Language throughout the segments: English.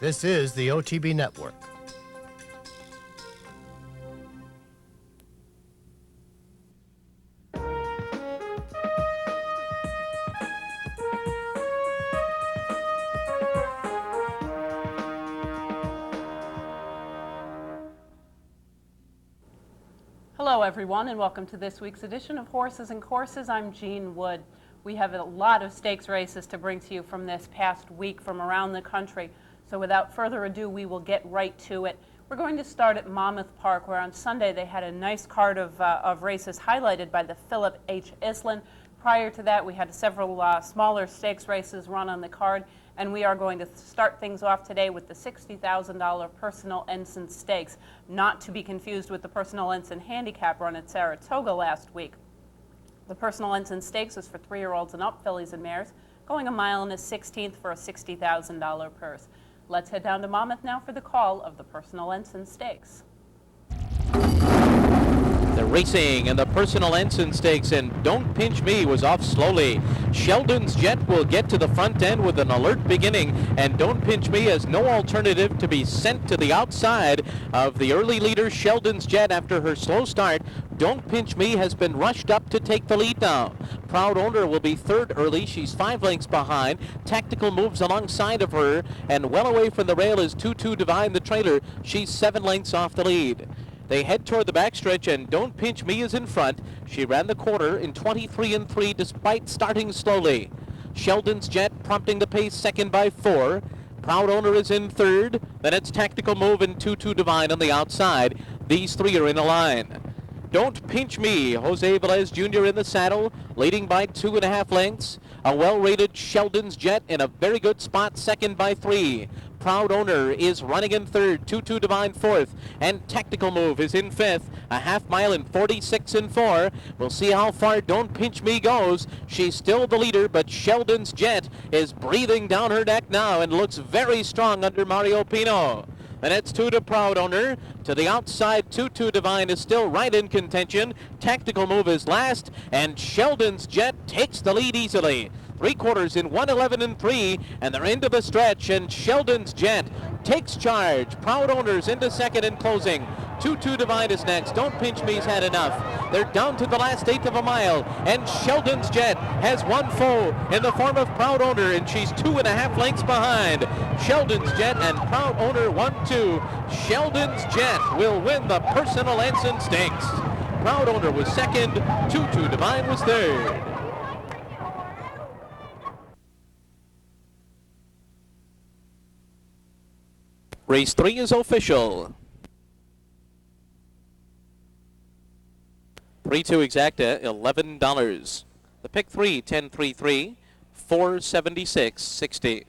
This is the OTB Network. Hello everyone, and welcome to this week's edition of Horses and Courses. I'm Jean Wood. We have a lot of stakes races to bring to you from this past week from around the country. So without further ado, we will get right to it. We're going to start at Monmouth Park, where on Sunday they had a nice card of races highlighted by the Philip H. Iselin. Prior to that, we had several smaller stakes races run on the card, and we are going to start things off today with the $60,000 Personal Ensign Stakes, not to be confused with the Personal Ensign Handicap run at Saratoga last week. The Personal Ensign Stakes is for 3-year-olds and up, fillies and mares, going a mile and a 16th for a $60,000 purse. Let's head down to Monmouth now for the call of the Personal Ensign Stakes. They're racing in the Personal Ensign Stakes, and Don't Pinch Me was off slowly. Sheldon's Jet will get to the front end with an alert beginning, and Don't Pinch Me has no alternative to be sent to the outside of the early leader, Sheldon's Jet, after her slow start. Don't Pinch Me has been rushed up to take the lead now. Proud Owner will be third early. She's 5 lengths behind. Tactical moves alongside of her, and well away from the rail is 2-2 Divine, the trailer. She's 7 lengths off the lead. They head toward the backstretch, and Don't Pinch Me is in front. She ran the quarter in 23 3 despite starting slowly. Sheldon's Jet prompting the pace, second by 4. Proud Owner is in third. Then it's Tactical Move and 2-2 Divine on the outside. These three are in a line. Don't Pinch Me, Jose Velez Jr. in the saddle, leading by 2.5 lengths. A well-rated Sheldon's Jet in a very good spot, second by 3. Proud Owner is running in third, 2-2 Divine fourth, and Tactical Move is in fifth, a half mile in 46 4. We'll see how far Don't Pinch Me goes. She's still the leader, but Sheldon's Jet is breathing down her neck now and looks very strong under Mario Pino. And it's 2 to Proud Owner. To the outside, 2-2 Divine is still right in contention. Tactical Move is last, and Sheldon's Jet takes the lead easily. 3/4 in 1:11 3, and they're into the stretch, and Sheldon's Jet takes charge. Proud Owners into second and closing. 2-2 Divine is next. Don't Pinch Me's had enough. They're down to the last 1/8 of a mile, and Sheldon's Jet has one foe in the form of Proud Owner, and she's 2.5 lengths behind. Sheldon's Jet and Proud Owner 1-2. Sheldon's Jet will win the Personal Ensign Stakes. Proud Owner was second. 2-2 Divine was third. Race 3 is official. 3-2 exacta, $11. The pick 3, 10-3-3, $476.60.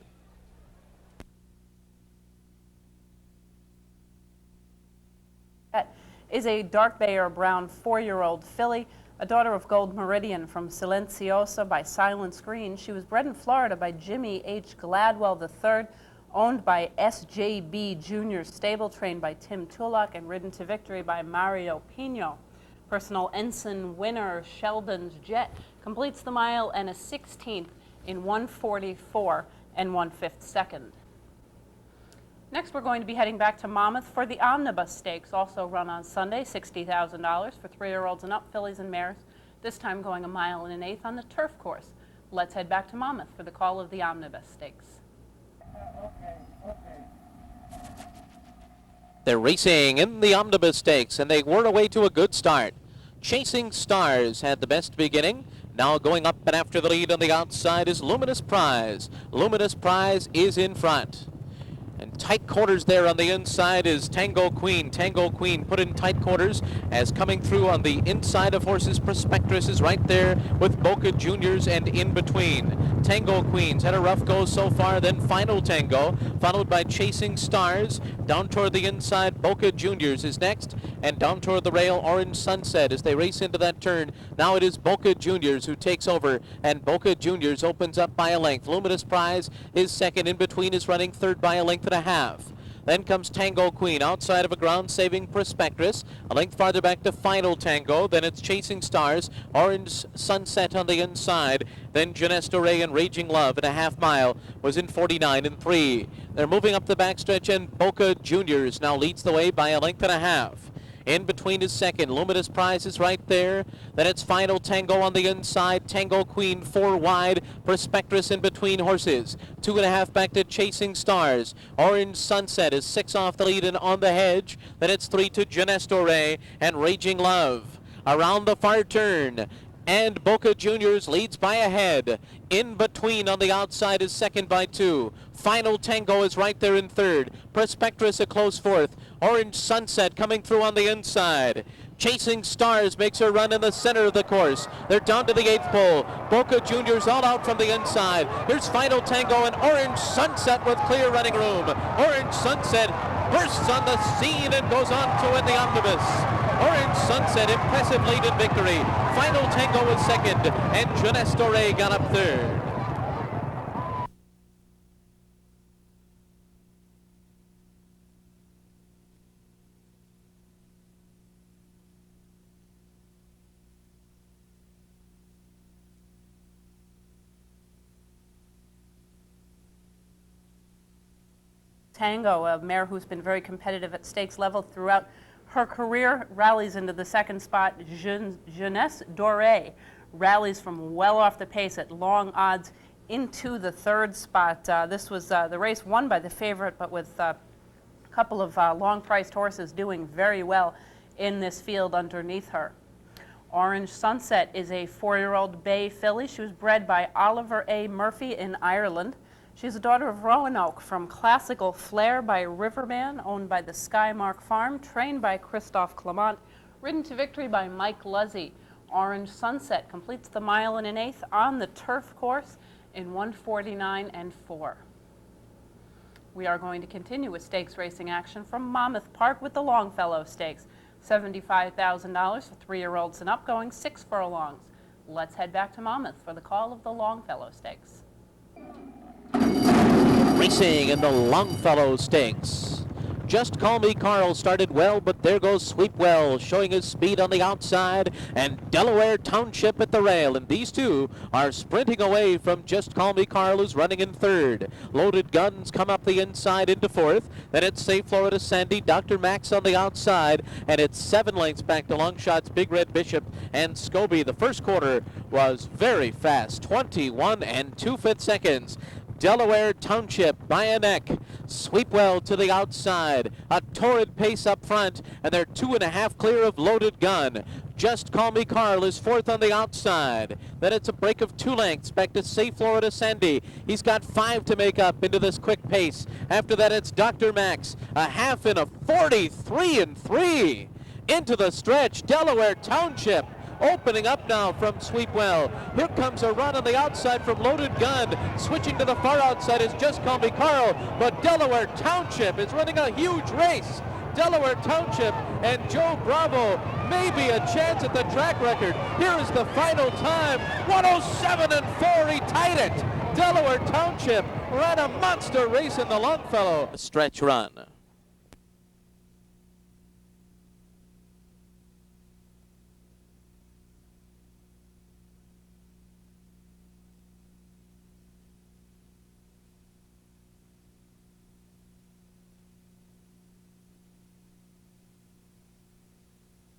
That is a dark bay or brown 4-year-old filly, a daughter of Gold Meridian from Silenciosa by Silent Screen. She was bred in Florida by Jimmy H. Gladwell III, owned by SJB Jr. Stable, trained by Tim Tullock, and ridden to victory by Mario Pino. Personal Ensign winner Sheldon's Jet completes the mile and a 16th in 1:44 1/5 second. Next, we're going to be heading back to Monmouth for the Omnibus Stakes, also run on Sunday, $60,000 for 3-year-olds and up, fillies and mares, this time going a mile and an 1/8 on the turf course. Let's head back to Monmouth for the call of the Omnibus Stakes. They're racing in the Omnibus Stakes, and they were away to a good start. Chasing Stars had the best beginning. Now going up and after the lead on the outside is Luminous Prize. Luminous Prize is in front. And tight quarters there on the inside is Tango Queen. Tango Queen put in tight quarters as coming through on the inside of horses. Prospectress is right there with Boca Juniors and in between. Tango Queen's had a rough go so far, then Final Tango, followed by Chasing Stars. Down toward the inside, Boca Juniors is next, and down toward the rail, Orange Sunset as they race into that turn. Now it is Boca Juniors who takes over, and Boca Juniors opens up by a length. Luminous Prize is second. In between is running third by a length and a half. Then comes Tango Queen outside of a ground-saving Prospectus. A length farther back to Final Tango. Then it's Chasing Stars. Orange Sunset on the inside. Then Jeunesse Doré and Raging Love at a half mile was in 49 and 3. They're moving up the backstretch, and Boca Juniors now leads the way by a length and a half. In between is second. Luminous Prize is right there. Then it's Final Tango on the inside. Tango Queen 4 wide. Prospectus in between horses. 2.5 back to Chasing Stars. Orange Sunset is 6 off the lead and on the hedge. Then it's 3 to Jeunesse Doré and Raging Love. Around the far turn, and Boca Juniors leads by a head. In between on the outside is second by 2. Final Tango is right there in third. Prospectus a close fourth. Orange Sunset coming through on the inside. Chasing Stars makes her run in the center of the course. They're down to the 8th pole. Boca Juniors all out from the inside. Here's Final Tango and Orange Sunset with clear running room. Orange Sunset bursts on the scene and goes on to win the Omnibus. Orange Sunset impressive lead in victory. Final Tango was second, and Jeunesse Doré got up third. Tango, a mare who's been very competitive at stakes level throughout her career, rallies into the second spot. Jeunesse Doré rallies from well off the pace at long odds into the third spot. This was the race won by the favorite, but with a couple of long-priced horses doing very well in this field underneath her. Orange Sunset is a 4-year-old bay filly. She was bred by Oliver A. Murphy in Ireland. She's a daughter of Roanoke from Classical Flair by Riverman, owned by the Skymark Farm, trained by Christophe Clement, ridden to victory by Mike Luzzy. Orange Sunset completes the 1 1/8 on the turf course in 1:49 and 4. We are going to continue with stakes racing action from Monmouth Park with the Longfellow Stakes. $75,000 for 3-year-olds and up, going 6 furlongs. Let's head back to Monmouth for the call of the Longfellow Stakes. Racing in the Longfellow Stakes. Just Call Me Carl started well, but there goes Sweepwell showing his speed on the outside, and Delaware Township at the rail, and these two are sprinting away from Just Call Me Carl, who's running in third. Loaded Guns come up the inside into fourth. Then it's Safe Florida Sandy, Dr. Max on the outside, and it's 7 lengths back to Longshots, Big Red Bishop, and Scobie. The first quarter was very fast, 21 2/5 seconds. Delaware Township by a neck. Sweepwell to the outside. A torrid pace up front, and they're 2.5 clear of Loaded Gun. Just Call Me Carl is fourth on the outside. Then it's a break of 2 lengths back to Safe Florida Sandy. He's got 5 to make up into this quick pace. After that, it's Dr. Max. A half in a 43 and 3. Into the stretch, Delaware Township opening up now from Sweepwell. Here comes a run on the outside from Loaded Gun. Switching to the far outside is Just Call Me Carl, but Delaware Township is running a huge race. Delaware Township and Joe Bravo may be a chance at the track record. Here is the final time, 107 and 4. He tied it. Delaware Township ran a monster race in the Longfellow. Stretch run.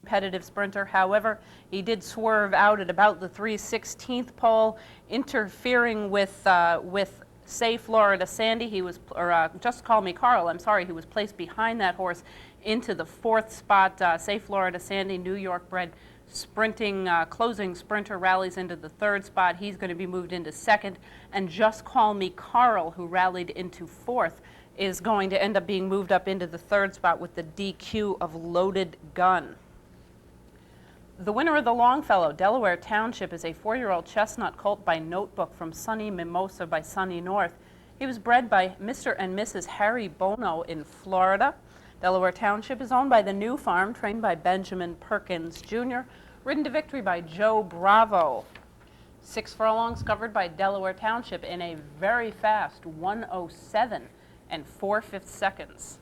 Competitive sprinter. However, he did swerve out at about the 3/16 pole, interfering with Safe Florida Sandy. He was, Just Call Me Carl, I'm sorry, he was placed behind that horse into the 4th spot. Safe Florida Sandy, New York bred sprinting, closing sprinter, rallies into the 3rd spot. He's going to be moved into 2nd, and Just Call Me Carl, who rallied into 4th, is going to end up being moved up into the 3rd spot with the DQ of Loaded Gun. The winner of the Longfellow, Delaware Township, is a 4-year-old chestnut colt by Notebook from Sunny Mimosa by Sunny North. He was bred by Mr. and Mrs. Harry Bono in Florida. Delaware Township is owned by the New Farm, trained by Benjamin Perkins Jr., ridden to victory by Joe Bravo. 6 furlongs covered by Delaware Township in a very fast 107 and 4/5 seconds.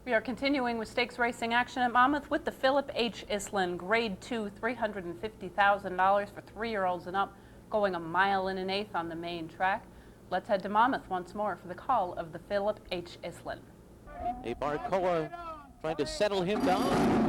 We are continuing with stakes racing action at Monmouth with the Philip H. Iselin Grade 2 $350,000 for 3-year-olds and up, going 1 mile and an eighth on the main track. Let's head to Monmouth once more for the call of the Philip H. Iselin. A Barcoa trying to settle him down.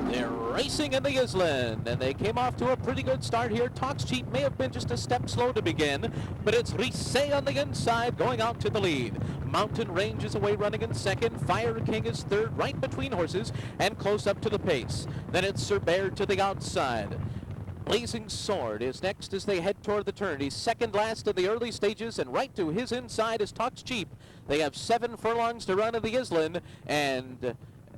They're racing in the Iselin, and they came off to a pretty good start here. Talks Cheap may have been just a step slow to begin, but it's Risset on the inside going out to the lead. Mountain Range is away running in second. Fire King is third, right between horses and close up to the pace. Then it's Sir Bear to the outside. Blazing Sword is next as they head toward the turn. He's second last in the early stages, and right to his inside is Talks Cheap. They have 7 furlongs to run in the Iselin, and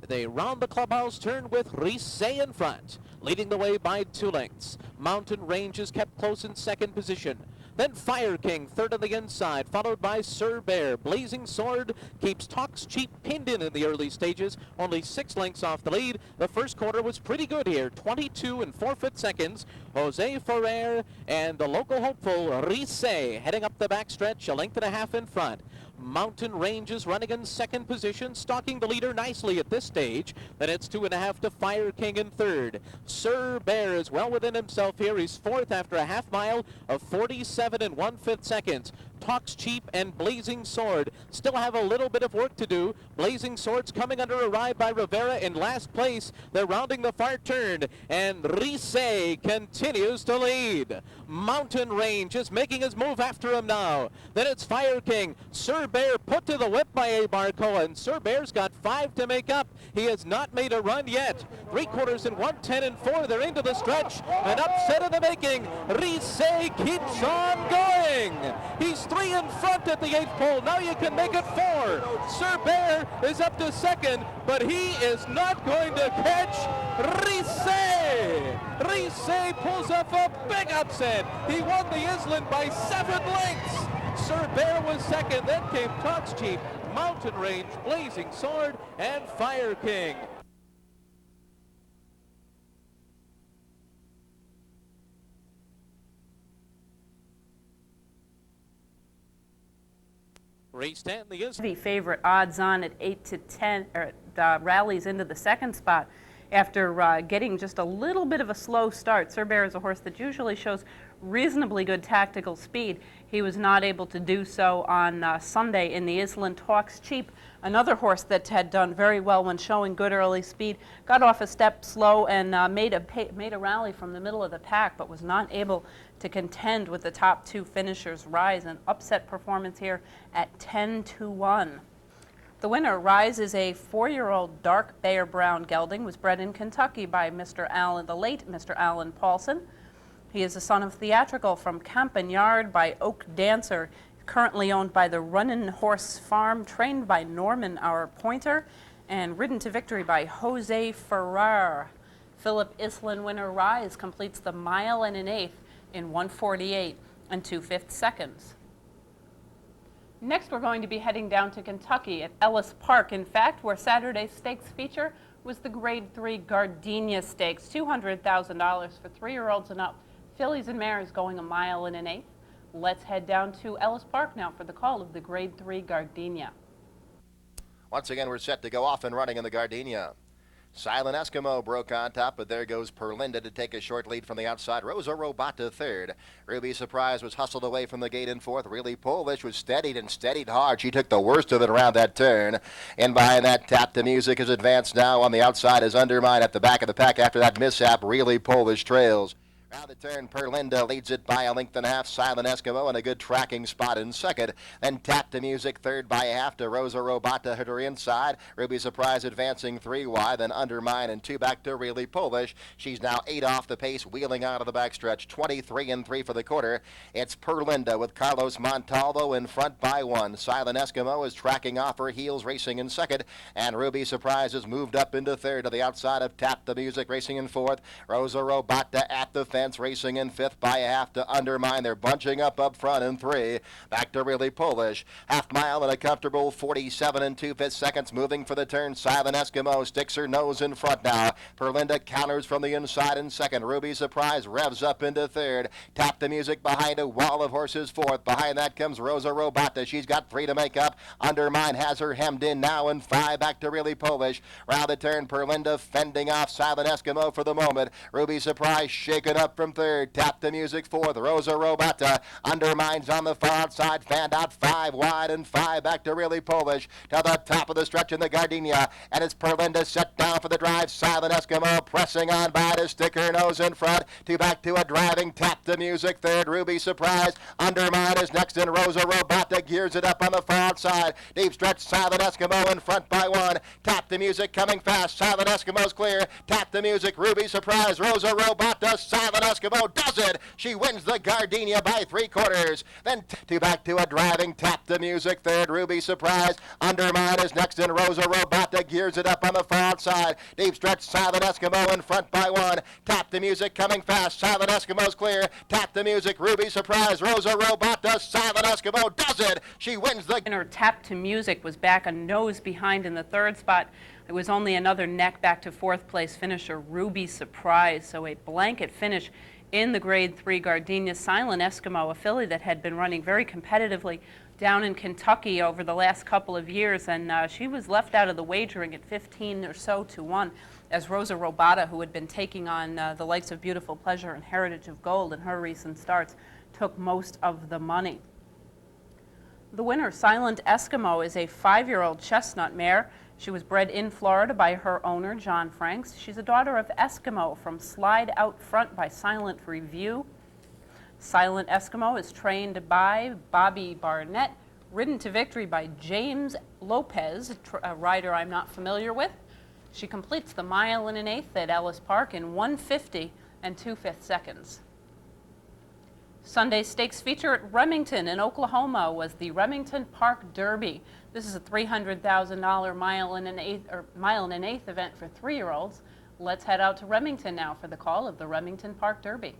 they round the clubhouse turn with Risset in front, leading the way by 2 lengths. Mountain Range is kept close in second position. Then Fire King, third on the inside, followed by Sir Bear. Blazing Sword keeps Talks Cheap pinned in the early stages, only 6 lengths off the lead. The first quarter was pretty good here, 22 and 4/5 seconds. Jose Ferrer and the local hopeful Risset heading up the backstretch, 1.5 lengths in front. Mountain Range is running in second position, stalking the leader nicely at this stage. Then it's 2.5 to Fire King in third. Sir Bear is well within himself here. He's fourth after a half mile of 47 and 1/5 seconds. Talks Cheap and Blazing Sword still have a little bit of work to do. Blazing Sword's coming under a ride by Rivera in last place. They're rounding the far turn, and Risset continues to lead. Mountain Range is making his move after him now. Then it's Fire King. Sir Bear put to the whip by A. Barcoa, and Sir Bear's got 5 to make up. He has not made a run yet. 3/4 and 1:10 and 4. They're into the stretch. An upset in the making. Risset keeps on going. He's 3 in front at the 8th pole. Now you can make it 4. Sir Bear is up to second, but he is not going to catch Risset. Risset pulls off a big upset. He won the Iselin by 7 lengths. Sir Bear was second. Then came Talks Cheap, Mountain Range, Blazing Sword, and Fire King. Race 10, the Iselin. The favorite odds on at 8 to 10, or rallies into the second spot after getting just a little bit of a slow start. Sir Bear is a horse that usually shows reasonably good tactical speed. He was not able to do so on Sunday in the Iselin. Talks Cheap, another horse that had done very well when showing good early speed, got off a step slow and made a rally from the middle of the pack, but was not able to contend with the top 2 finishers. Rise, an upset performance here at 10 to 1. The winner, Rise, is a 4-year-old dark Bayer Brown gelding, was bred in Kentucky by Mr. Allen, the late Mr. Allen Paulson. He is a son of Theatrical from Campagnard by Oak Dancer, currently owned by the Runnin' Horse Farm, trained by Norman, our pointer, and ridden to victory by Jose Ferrer. Philip Iselin winner Rise completes the 1 mile and an eighth in 1:48 and 2/5 seconds. Next, we're going to be heading down to Kentucky at Ellis Park, in fact, where Saturday's stakes feature was the Grade 3 Gardenia Stakes, $200,000 for 3-year-olds and up. Fillies and mares going 1 mile and an eighth. Let's head down to Ellis Park now for the call of the Grade 3 Gardenia. Once again, we're set to go off and running in the Gardenia. Silent Eskimo broke on top, but there goes Perlinda to take a short lead from the outside. Rosa Robata third. Ruby Surprise was hustled away from the gate in fourth. Really Polish was steadied hard. She took the worst of it around that turn. And behind that, Tap the Music is advanced now. On the outside is Undermine at the back of the pack after that mishap. Really Polish trails. Round the turn, Perlinda leads it by 1.5 lengths. Silent Eskimo in a good tracking spot in second. Then Tap the Music third by 1/2 to Rosa Robata hit her inside. Ruby Surprise advancing 3 wide. Then Undermine and 2 back to Really Polish. She's now 8 off the pace, wheeling out of the backstretch. 23 and 3 for the quarter. It's Perlinda with Carlos Montalvo in front by 1. Silent Eskimo is tracking off her heels, racing in second. And Ruby Surprise has moved up into third to the outside of Tap the Music, racing in fourth. Rosa Robata at the fence. Romance racing in 5th by a half to Undermine. They're bunching up front in 3. Back to Really Polish. Half mile and a comfortable 47 and 2/5 seconds. Moving for the turn. Silent Eskimo sticks her nose in front now. Perlinda counters from the inside in 2nd. Ruby Surprise revs up into 3rd. Tap the Music behind a wall of horses 4th. Behind that comes Rosa Robata. She's got 3 to make up. Undermine has her hemmed in now in 5. Back to Really Polish. Round the turn, Perlinda fending off Silent Eskimo for the moment. Ruby Surprise shaken up from 3rd. Tap the Music 4th. Rosa Robata. Undermines on the far outside. Fanned out 5 wide and 5 back to Really Polish. To the top of the stretch in the Gardenia. And it's Perlinda set down for the drive. Silent Eskimo pressing on by to stick her nose in front. Back to a driving. Tap the Music 3rd. Ruby Surprise. Undermine is next and Rosa Robata gears it up on the far outside. Deep stretch. Silent Eskimo in front by 1. Tap the Music coming fast. Silent Eskimo's clear. Tap the Music. Ruby Surprise. Rosa Robata. Silent Eskimo does it. She wins the Gardenia by 3/4. Then back to a driving. Tap the Music 3rd. Ruby Surprise. Undermine is next and Rosa Robata gears it up on the far outside. Deep stretch. Silent Eskimo in front by 1. Tap the Music coming fast. Silent Eskimo's clear. Tap the Music. Ruby Surprise. Rosa Robata. Silent Eskimo does it. She wins the... Her Tap to Music was back a nose behind in the 3rd spot. It was only another neck back to 4th place finisher Ruby Surprise. So a blanket finish in the Grade 3 Gardenia. Silent Eskimo, a filly that had been running very competitively down in Kentucky over the last couple of years, and she was left out of the wagering at 15 or so to 1, as Rosa Robata, who had been taking on the likes of Beautiful Pleasure and Heritage of Gold in her recent starts, took most of the money. The winner, Silent Eskimo, is a 5-year-old chestnut mare. She was bred in Florida by her owner, John Franks. She's a daughter of Eskimo from Slide Out Front by Silent Review. Silent Eskimo is trained by Bobby Barnett, ridden to victory by James Lopez, a rider I'm not familiar with. She completes the 1 1/8 at Ellis Park in 1:50 and 2/5 seconds. Sunday's stakes feature at Remington in Oklahoma was the Remington Park Derby. This is a $300,000 1 1/8 event for 3-year-olds. Let's head out to Remington now for the call of the Remington Park Derby.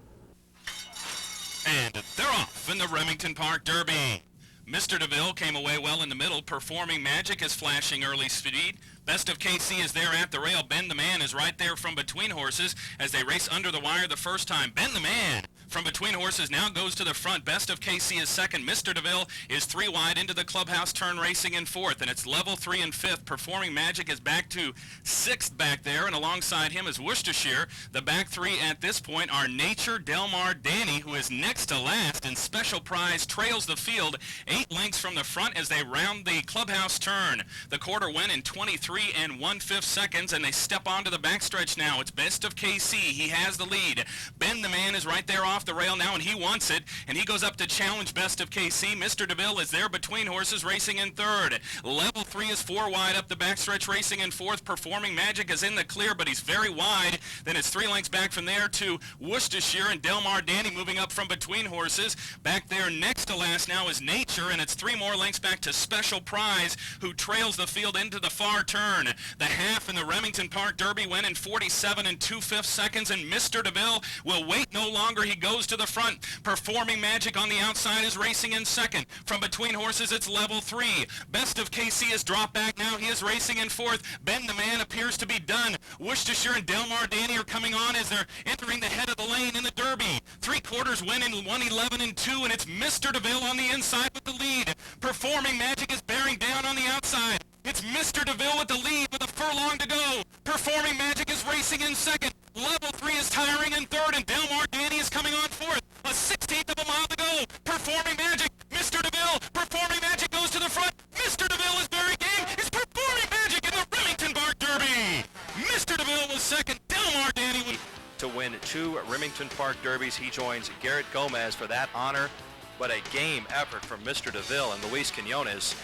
And they're off in the Remington Park Derby. Mr. DeVille came away well in the middle. Performing Magic is flashing early speed. Best of KC is there at the rail. Ben the Man is right there from between horses as they race under the wire the first time. Ben the Man from between horses now goes to the front. Best of KC is second. Mr. DeVille is 3 wide into the clubhouse turn racing in 4th, and it's level 3 and 5th. Performing Magic is back to 6th back there, and alongside him is Worcestershire. The back 3 at this point are Nature, Delmar, Danny, who is next to last, and Special Prize trails the field 8 lengths from the front as they round the clubhouse turn. The quarter went in 23 and 1/5 seconds, and they step onto the backstretch now. It's Best of KC. He has the lead. Ben the Man is right there off the rail now, and he wants it, and he goes up to challenge Best of KC. Mr. DeVille is there between horses racing in 3rd. Level 3 is 4 wide up the backstretch racing in 4th. Performing Magic is in the clear, but he's very wide. Then it's 3 lengths back from there to Worcestershire, and Delmar Danny moving up from between horses. Back there next to last now is Nature, and it's 3 more lengths back to Special Prize, who trails the field into the far turn. The half in the Remington Park Derby went in 47 and 2/5 seconds, and Mr. DeVille will wait no longer. He goes to the front. Performing Magic on the outside is racing in 2nd. From between horses, it's level 3. Best of KC has dropped back now. He is racing in 4th. Ben the Man appears to be done. Worcestershire and Delmar Danny are coming on as they're entering the head of the lane in the Derby. 3/4 win in 1:11 and 2, and it's Mr. DeVille on the inside with the lead. Performing Magic is bearing down on the outside. It's Mr. DeVille with the lead with a furlong to go. Performing Magic is racing in 2nd. Level 3 is tiring in 3rd, and Delmar Danny is coming on 4th. A 1/16 of a mile to go. Performing Magic. Mr. DeVille. Performing Magic goes to the front. Mr. DeVille is very game. It's Performing Magic in the Remington Park Derby. Mr. DeVille was 2nd. Delmar Danny was... To win 2 Remington Park Derbies, he joins Garrett Gomez for that honor. But a game effort from Mr. DeVille and Luis Quinones.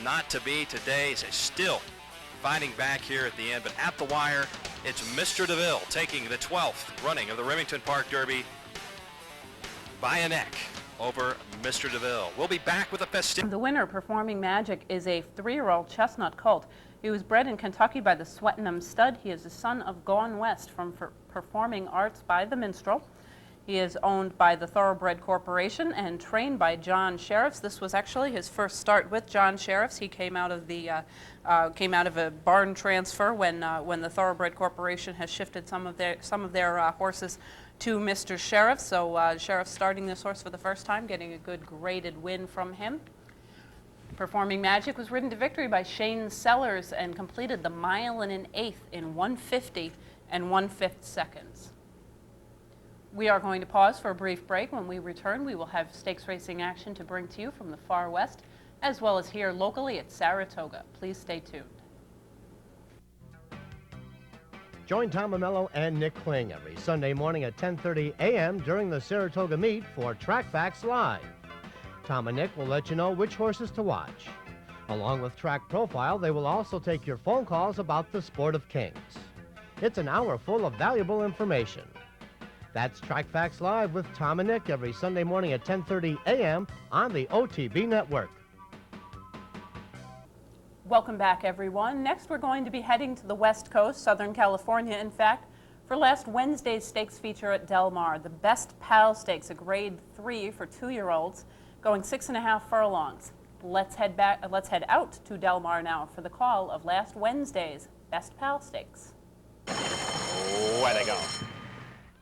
Not to be today, still fighting back here at the end, but at the wire, it's Mr. DeVille taking the 12th running of the Remington Park Derby by a neck over Mr. DeVille. We'll be back with a festive. The winner, Performing Magic, is a 3-year-old chestnut colt. He was bred in Kentucky by the Swettenham stud. He is the son of Gone West from Performing Arts by the Minstrel. He is owned by the Thoroughbred Corporation and trained by John Sheriffs. This was actually his first start with John Sheriffs. He came out of a barn transfer when the Thoroughbred Corporation has shifted some of their horses to Mr. Sheriff. So Sheriff starting this horse for the first time, getting a good graded win from him. Performing Magic was ridden to victory by Shane Sellers and completed the mile and an eighth in 1:50 and 1/5 seconds. We are going to pause for a brief break. When we return, we will have stakes racing action to bring to you from the far west, as well as here locally at Saratoga. Please stay tuned. Join Tom Amello and Nick Kling every Sunday morning at 10:30 a.m. during the Saratoga meet for Track Facts Live. Tom and Nick will let you know which horses to watch. Along with Track Profile, they will also take your phone calls about the Sport of Kings. It's an hour full of valuable information. That's Track Facts Live with Tom and Nick every Sunday morning at 10:30 a.m. on the OTB Network. Welcome back, everyone. Next, we're going to be heading to the West Coast, Southern California, in fact, for last Wednesday's stakes feature at Del Mar, the Best Pal Stakes, a grade 3 for 2-year-olds, going 6.5 furlongs. Let's head out to Del Mar now for the call of last Wednesday's Best Pal Stakes. Where they go.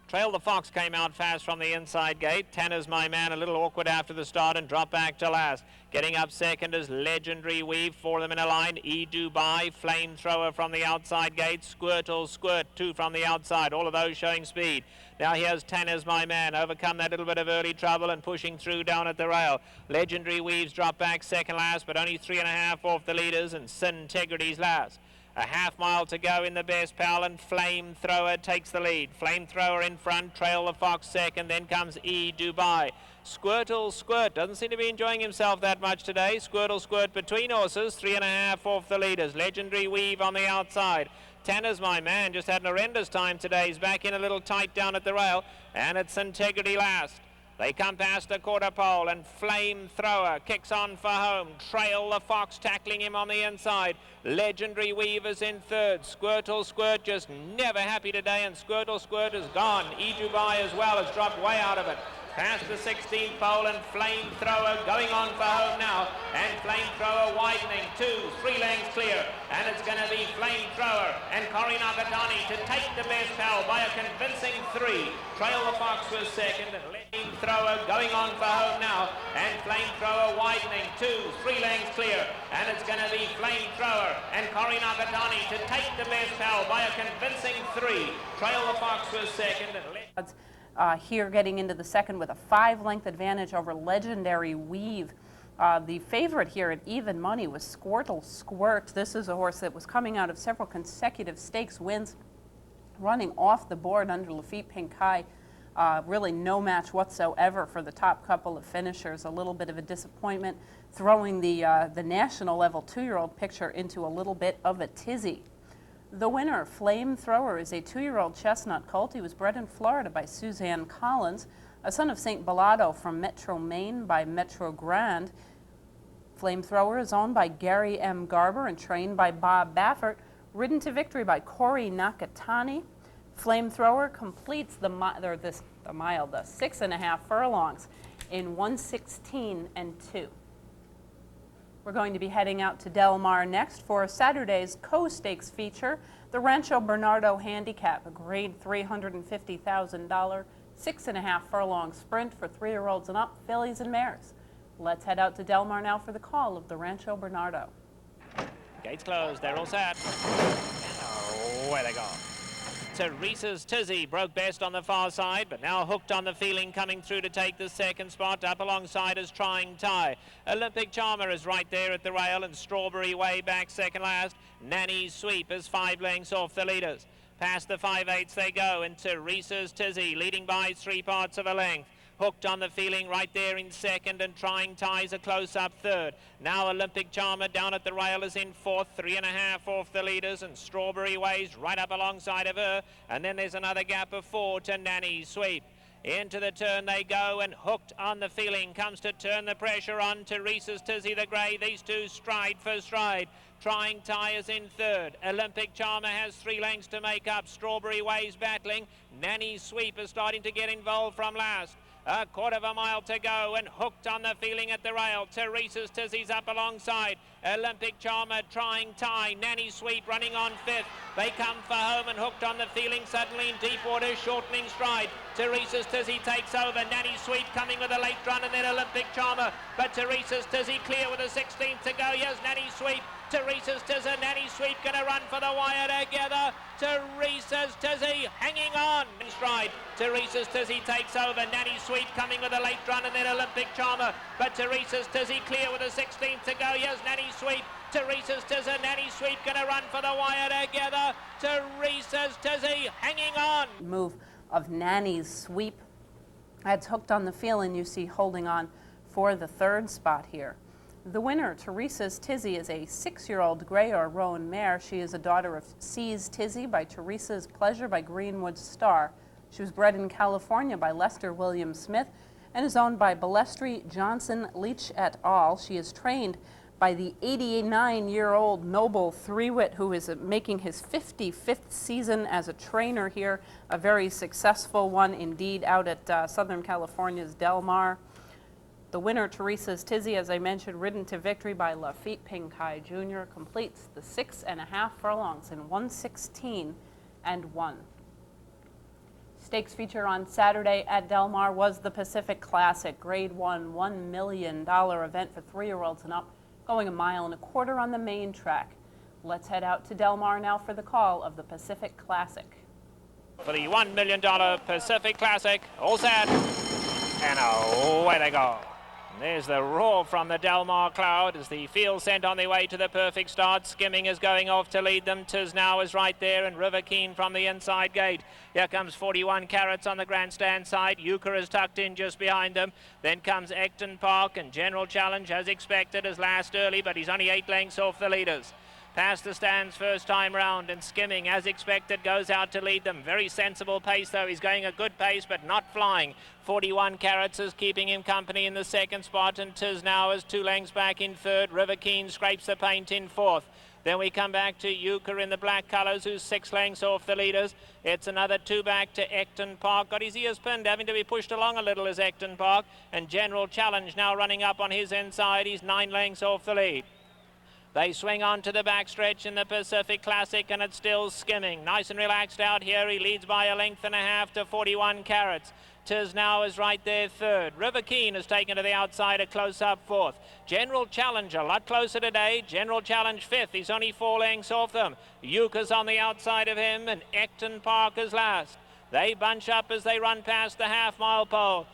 Trail the Fox came out fast from the inside gate. Tanner's My Man, a little awkward after the start and dropped back to last. Getting up second is Legendary Weave, 4 of them in a line. Dubai, Flamethrower from the outside gate. Squirtle Squirt, 2 from the outside, all of those showing speed. Now here's Tanner's My Man, overcome that little bit of early trouble and pushing through down at the rail. Legendary Weaves dropped back second last, but only 3.5 off the leaders, and Integrity's last. A half mile to go in the Best Pal, and Flamethrower takes the lead. Flamethrower in front, Trail the Fox second, then comes Dubai. Squirtle Squirt doesn't seem to be enjoying himself that much today. Squirtle Squirt between horses, 3.5 off the leaders. Legendary Weave on the outside. Tanner's My Man just had an horrendous time today. He's back in a little tight down at the rail, and it's Integrity last. They come past the quarter pole, and Flamethrower kicks on for home. Trail the Fox tackling him on the inside. Legendary Weaver's in third. Squirtle Squirt just never happy today, and Squirtle Squirt is gone. Dubai as well has dropped way out of it. Past the 16th pole, and Flamethrower going on for home now. And Flamethrower widening, 2, 3 lengths clear. And it's going to be Flamethrower and Cory Nakatani to take the Best Pal by a convincing 3. Trail the Fox was second. Flamethrower going on for home now. And Flamethrower widening, 2, 3 lengths clear. And it's going to be Flamethrower and Cory Nakatani to take the Best Pal by a convincing 3. Trail the Fox was second. Here getting into the second with a 5-length advantage over Legendary Weave. The favorite here at even money was Squirtle Squirt. This is a horse that was coming out of several consecutive stakes wins, running off the board under Lafitte Pinkai. Really no match whatsoever for the top couple of finishers. A little bit of a disappointment, throwing the national level 2-year-old picture into a little bit of a tizzy. The winner, Flamethrower, is a 2-year-old chestnut colt. He was bred in Florida by Suzanne Collins, a son of St. Bellado from Metro Maine by Metro Grand. Flamethrower is owned by Gary M. Garber and trained by Bob Baffert, ridden to victory by Cory Nakatani. Flamethrower completes the 6.5 furlongs in 1:16 and 2. We're going to be heading out to Del Mar next for Saturday's Co-Stakes feature, the Rancho Bernardo Handicap, a grade $350,000, 6.5 furlong sprint for 3-year-olds and up, fillies and mares. Let's head out to Del Mar now for the call of the Rancho Bernardo. Gates closed, they're all set. Away they go. Teresa's Tizzy broke best on the far side, but now hooked on the feeling, coming through to take the second spot. Up alongside is Trying Tie. Olympic Charmer is right there at the rail, and Strawberry way back second last. Nanny's Sweep is 5 lengths off the leaders. Past the 5/8 they go, and Teresa's Tizzy leading by 3 parts of a length. Hooked on the feeling right there in second, and Trying Ties a close-up third. Now Olympic Charmer down at the rail is in fourth, 3.5 off the leaders, and Strawberry Ways right up alongside of her. And then there's another gap of 4 to Nanny's Sweep. Into the turn they go, and Hooked on the Feeling comes to turn the pressure on. Teresa's Tizzy the Grey, these two stride for stride. Trying Tie is in third. Olympic Charmer has 3 lengths to make up. Strawberry Waves battling. Nanny's Sweep is starting to get involved from last. A quarter of a mile to go, and Hooked on the Feeling at the rail. Teresa's Tizzy's up alongside. Olympic Charmer, Trying Tie, Nanny Sweep running on 5th. They come for home, and Hooked on the Feeling suddenly in deep water, shortening stride. Teresa's Tizzy takes over. Nanny Sweep coming with a late run, and then Olympic Charmer. But Teresa's Tizzy clear with a 16th to go. Here's Nanny Sweep. Teresa's Tizzy, Nanny Sweep going to run for the wire together. Teresa's Tizzy hanging on in stride. Teresa's Tizzy takes over. Nanny Sweep coming with a late run, and then Olympic Charmer. But Teresa's Tizzy clear with a 16th to go. Here's Nanny Sweep. Teresa's Tizzy, Nanny Sweep going to run for the wire together. Teresa's Tizzy hanging on. Move of Nanny's Sweep. That's Hooked on the Feeling you see holding on for the 3rd spot here. The winner, Teresa's Tizzy, is a 6-year-old gray or roan mare. She is a daughter of C's Tizzy by Teresa's Pleasure by Greenwood Star. She was bred in California by Lester William Smith and is owned by Balestri Johnson Leach et al. She is trained by the 89-year-old Noble Threewitt, who is making his 55th season as a trainer here, a very successful one indeed out at Southern California's Del Mar. The winner, Teresa's Tizzy, as I mentioned, ridden to victory by Lafitte Pinkai Jr., completes the 6.5 furlongs in 1:16 and 1. Stakes feature on Saturday at Del Mar was the Pacific Classic, Grade 1, $1 million event for 3-year-olds and up, going 1.25 miles on the main track. Let's head out to Del Mar now for the call of the Pacific Classic. For the $1 million Pacific Classic, all set, and away they go. There's the roar from the Del Mar crowd as the field sent on their way to the perfect start. Skimming is going off to lead them. Tis Now is right there, and River Keen from the inside gate. Here comes 41 Carats on the grandstand side. Euchre is tucked in just behind them. Then comes Ecton Park, and General Challenge, as expected, is last early, but he's only 8 lengths off the leaders. Past the stands first time round, and Skimming, as expected, goes out to lead them. Very sensible pace, though. He's going a good pace, but not flying. 41 Carats is keeping him company in the 2nd spot, and Tis Now is 2 lengths back in 3rd. River Keen scrapes the paint in 4th. Then we come back to Euchre in the black colours, who's 6 lengths off the leaders. It's another 2 back to Ecton Park. Got his ears pinned, having to be pushed along a little as Ecton Park. And General Challenge now running up on his inside. He's 9 lengths off the lead. They swing on to the backstretch in the Pacific Classic, and it's still Skimming. Nice and relaxed out here. He leads by 1.5 lengths to 41 Carats. Tis Now is right there 3rd. River Keen is taken to the outside, a close-up 4th. General Challenge a lot closer today. General Challenge 5th. He's only 4 lengths off them. Euchre's on the outside of him, and Ecton Park is last. They bunch up as they run past the half-mile pole.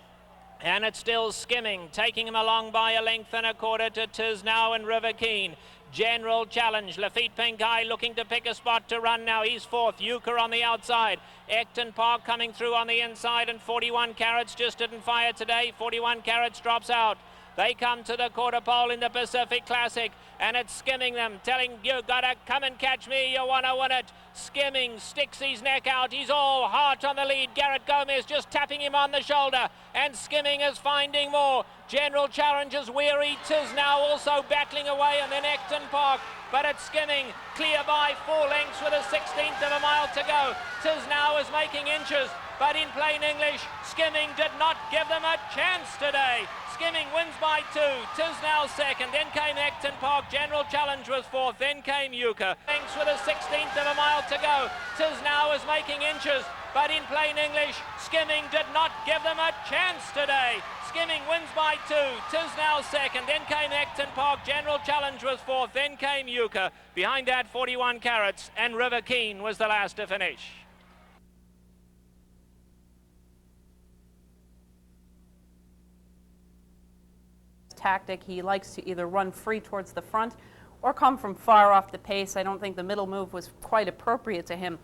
And it's still Skimming, taking him along by 1.25 lengths to Tis Now and River Keen. General Challenge, Lafitte Pinkai looking to pick a spot to run now. He's 4th. Euchre on the outside. Ecton Park coming through on the inside, and 41 Carats just didn't fire today. 41 Carats drops out. They come to the quarter pole in the Pacific Classic, and it's Skimming them, telling you gotta come and catch me, you wanna win it. Skimming sticks his neck out. He's all heart on the lead. Garrett Gomez just tapping him on the shoulder, and Skimming is finding more. General Challenge is weary. Tis Now also battling away, and then Ecton Park. But it's Skimming clear by 4 lengths with a 16th of a mile to go. Tis Now is making inches, but in plain English, Skimming did not give them a chance today. Skimming wins by 2. Tis Now 2nd. Then came Ecton Park. General Challenge was 4th. Then came Euchre. Lengths with a 16th of a mile to go. Tis Now is making inches, but in plain English, Skimming did not give them a chance today. Skimming wins by 2. Tis Now 2nd. Then came Ecton Park. General Challenge was 4th. Then came Euchre. Behind that, 41 Carats, and River Keen was the last to finish. Tactic. He likes to either run free towards the front or come from far off the pace. I don't think the middle move was quite appropriate to him,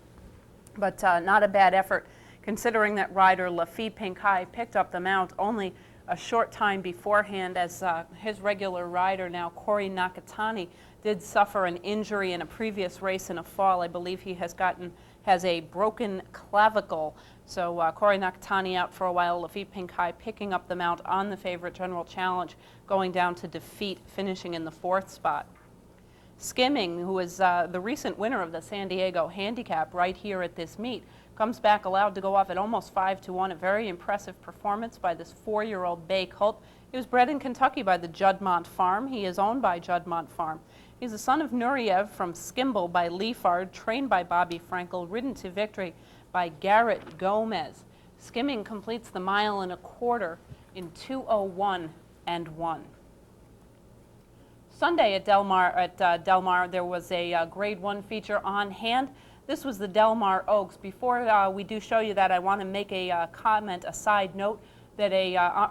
but not a bad effort considering that rider Lafitte Pinkai picked up the mount only a short time beforehand, as his regular rider now, Corey Nakatani, did suffer an injury in a previous race in a fall. I believe he has gotten has a broken clavicle. So Corey Nakatani out for a while. Lafitte Pinkai picking up the mount on the favorite General Challenge, going down to defeat, finishing in the 4th spot. Skimming, who is the recent winner of the San Diego Handicap right here at this meet, comes back allowed to go off at almost 5-1. A very impressive performance by this 4-year-old bay colt. He was bred in Kentucky by the Juddmonte Farm. He is owned by Juddmonte Farm. He's the son of Nureyev from Skimble by Leafard, trained by Bobby Frankel, ridden to victory by Garrett Gomez. Skimming completes the 1.25 miles in 2:01 and 1. Sunday at Del Mar, there was a Grade 1 feature on hand. This was the Del Mar Oaks. Before we do show you that, I want to make a comment, a side note, that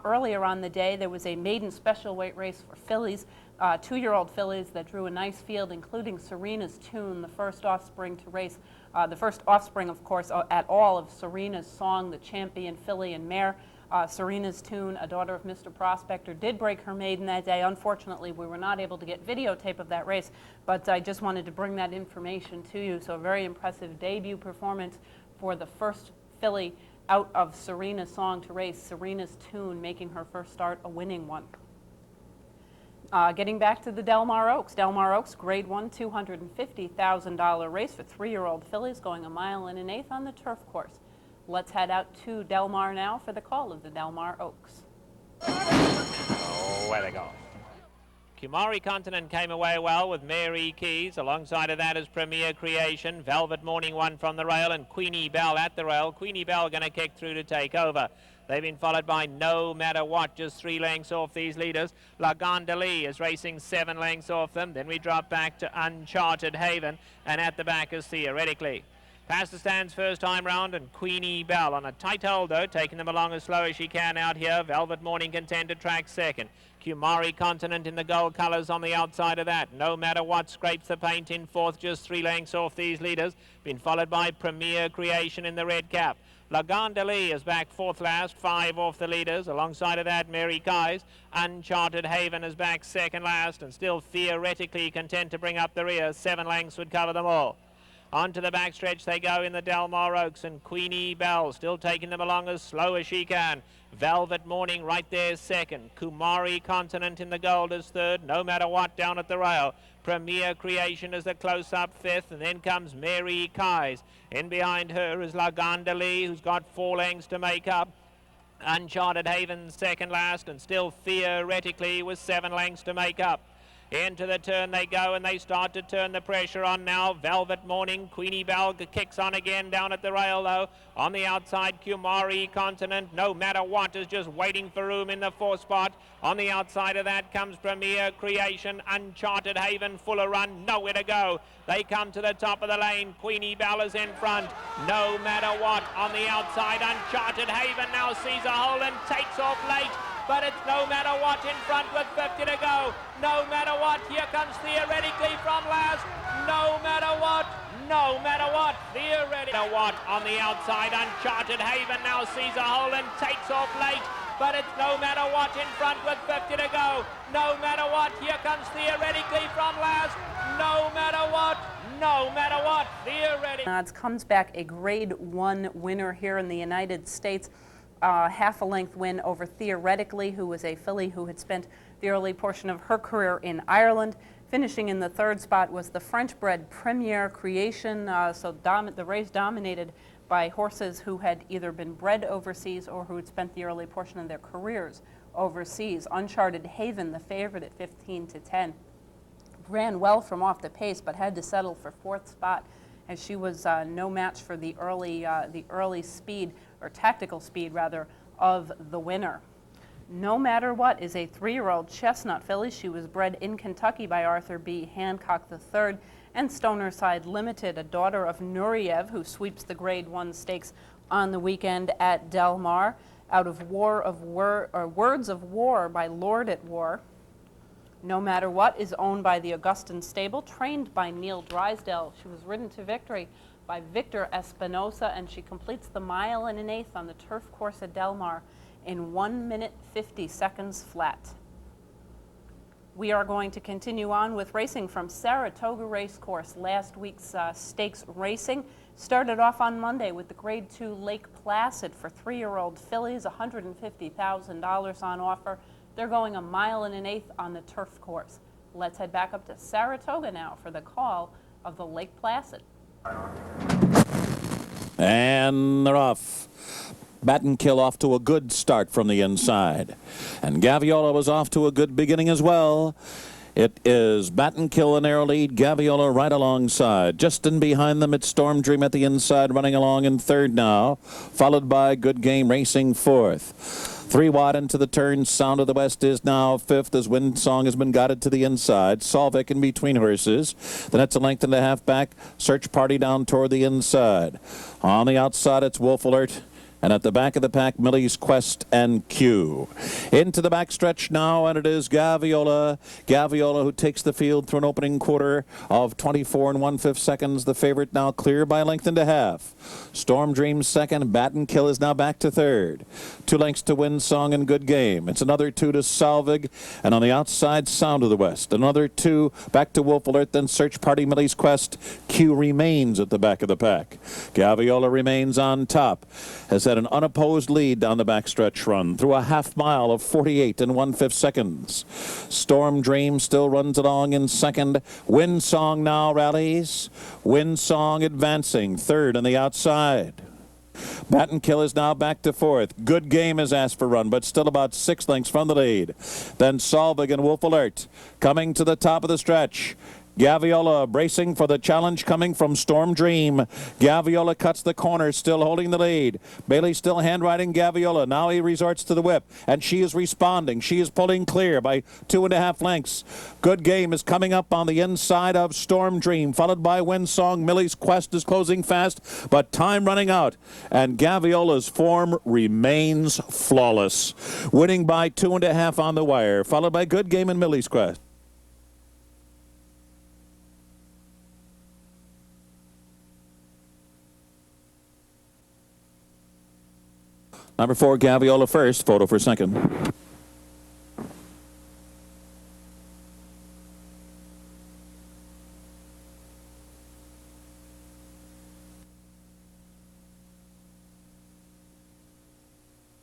earlier on the day there was a maiden special weight race for fillies, 2-year-old fillies that drew a nice field, including Serena's Tune, the first offspring to race, the first offspring, of course, at all of Serena's Song, the champion filly and mare. Serena's Tune, a daughter of Mr. Prospector, did break her maiden that day. Unfortunately, we were not able to get videotape of that race, but I just wanted to bring that information to you. So a very impressive debut performance for the first filly out of Serena's Song to race, Serena's Tune, making her first start a winning one. Getting back to the Del Mar Oaks. Del Mar Oaks, Grade 1, $250,000 race for 3-year-old fillies, going 1.125 miles on the turf course. Let's head out to Del Mar now for the call of the Del Mar Oaks. Oh, where they go. Kumari Continent came away well with Mary Keys. Alongside of that is Premier Creation. Velvet Morning won from the rail, and Queenie Bell at the rail. Queenie Bell going to kick through to take over. They've been followed by No Matter What, just 3 lengths off these leaders. La Gondoli is racing 7 lengths off them. Then we drop back to Uncharted Haven, and at the back is Theoretically. Past the stands first time round, and Queenie Bell on a tight hold though, taking them along as slow as she can out here. Velvet Morning contend to track second. Kumari Continent in the gold colours on the outside of that. No Matter What scrapes the paint in 4th, just 3 lengths off these leaders. Been followed by Premier Creation in the red cap. La Gondoli is back 4th last, 5 off the leaders. Alongside of that, Mary Kais. Uncharted Haven is back 2nd last, and still Theoretically content to bring up the rear. 7 lengths would cover them all. Onto the backstretch they go in the Del Mar Oaks, and Queenie Bell still taking them along as slow as she can. Velvet Morning right there 2nd. Kumari Continent in the gold is 3rd. No Matter What down at the rail. Premier Creation is the close-up 5th, and then comes Mary Kais. In behind her is La Gondoli, who's got 4 lengths to make up. Uncharted Haven 2nd last, and still Theoretically with 7 lengths to make up. Into the turn they go, and they start to turn the pressure on now. Velvet Morning, Queenie Bell kicks on again down at the rail though. On the outside, Kumari Continent, No Matter What, is just waiting for room in the 4th spot. On the outside of that comes Premier Creation. Uncharted Haven, fuller run, nowhere to go. They come to the top of the lane. Queenie Bell is in front. No Matter What on the outside. Uncharted Haven now sees a hole and takes off late. But it's No Matter What in front with 50 to go. No Matter What, here comes Theoretically from last. No Matter What, No Matter What, Theoretically. What on the outside, Uncharted Haven now sees a hole and takes off late. But it's No Matter What in front with 50 to go. No Matter What, here comes Theoretically from last. No Matter What, No Matter What, Theoretically. Comes back a Grade 1 winner here in the United States. Half a length win over Theoretically, who was a filly who had spent the early portion of her career in Ireland. Finishing in the 3rd spot was the French-bred Premier Creation, the race dominated by horses who had either been bred overseas or who had spent the early portion of their careers overseas. Uncharted Haven, the favorite at 15-10, ran well from off the pace but had to settle for 4th spot, as she was no match for the early speed, or tactical speed rather, of the winner. No Matter What is a 3-year-old chestnut filly. She was bred in Kentucky by Arthur B. Hancock III, and Stoner Side Limited, a daughter of Nureyev, who sweeps the Grade 1 stakes on the weekend at Del Mar. Out of Words of War by Lord at War. No Matter What is owned by the Augustin Stable, trained by Neil Drysdale. She was ridden to victory by Victor Espinosa, and she completes the 1.125 miles on the turf course at Del Mar in 1 minute 50 seconds flat. We are going to continue on with racing from Saratoga Racecourse. Last week's stakes racing started off on Monday with the Grade 2 Lake Placid for 3-year-old fillies, $150,000 on offer. They're going 1 1/8 miles on the turf course. Let's head back up to Saratoga now for the call of the Lake Placid. And they're off. Battenkill off to a good start from the inside. And Gaviola was off to a good beginning as well. It is Battenkill in their lead, Gaviola right alongside. Just in behind them, it's Storm Dream at the inside, running along in third now, followed by Good Game racing fourth. 3 wide into the turn. Sound of the West is now fifth as Wind Song has been guided to the inside. Solvik in between horses. Then it's a length and a half back. Search Party down toward the inside. On the outside, it's Wolf Alert. And at the back of the pack, Millie's Quest and Q. Into the backstretch now, and it is Gaviola. Gaviola who takes the field through an opening quarter of 24 1/5 seconds. The favorite now clear by a length and a half. Storm Dream second. Battenkill is now back to third. 2 lengths to Wind Song and Good Game. It's another 2 to Salvig. And on the outside, Sound of the West. Another 2 back to Wolf Alert. Then Search Party, Millie's Quest. Q remains at the back of the pack. Gaviola remains on top. Has had an unopposed lead down the backstretch run through a half mile of 48 1/5 seconds. Storm Dream still runs along in second. Wind Song now rallies. Wind Song advancing third on the outside. Battenkill is now back to fourth. Good Game has asked for run, but still about 6 lengths from the lead. Then Solvig and Wolf Alert coming to the top of the stretch. Gaviola bracing for the challenge coming from Storm Dream. Gaviola cuts the corner, still holding the lead. Bailey still handwriting Gaviola. Now he resorts to the whip, and she is responding. She is pulling clear by 2.5 lengths. Good Game is coming up on the inside of Storm Dream, followed by Wind Song. Millie's Quest is closing fast, but time running out, and Gaviola's form remains flawless. Winning by 2.5 on the wire, followed by Good Game and Millie's Quest. Number 4, Gaviola first, photo for second.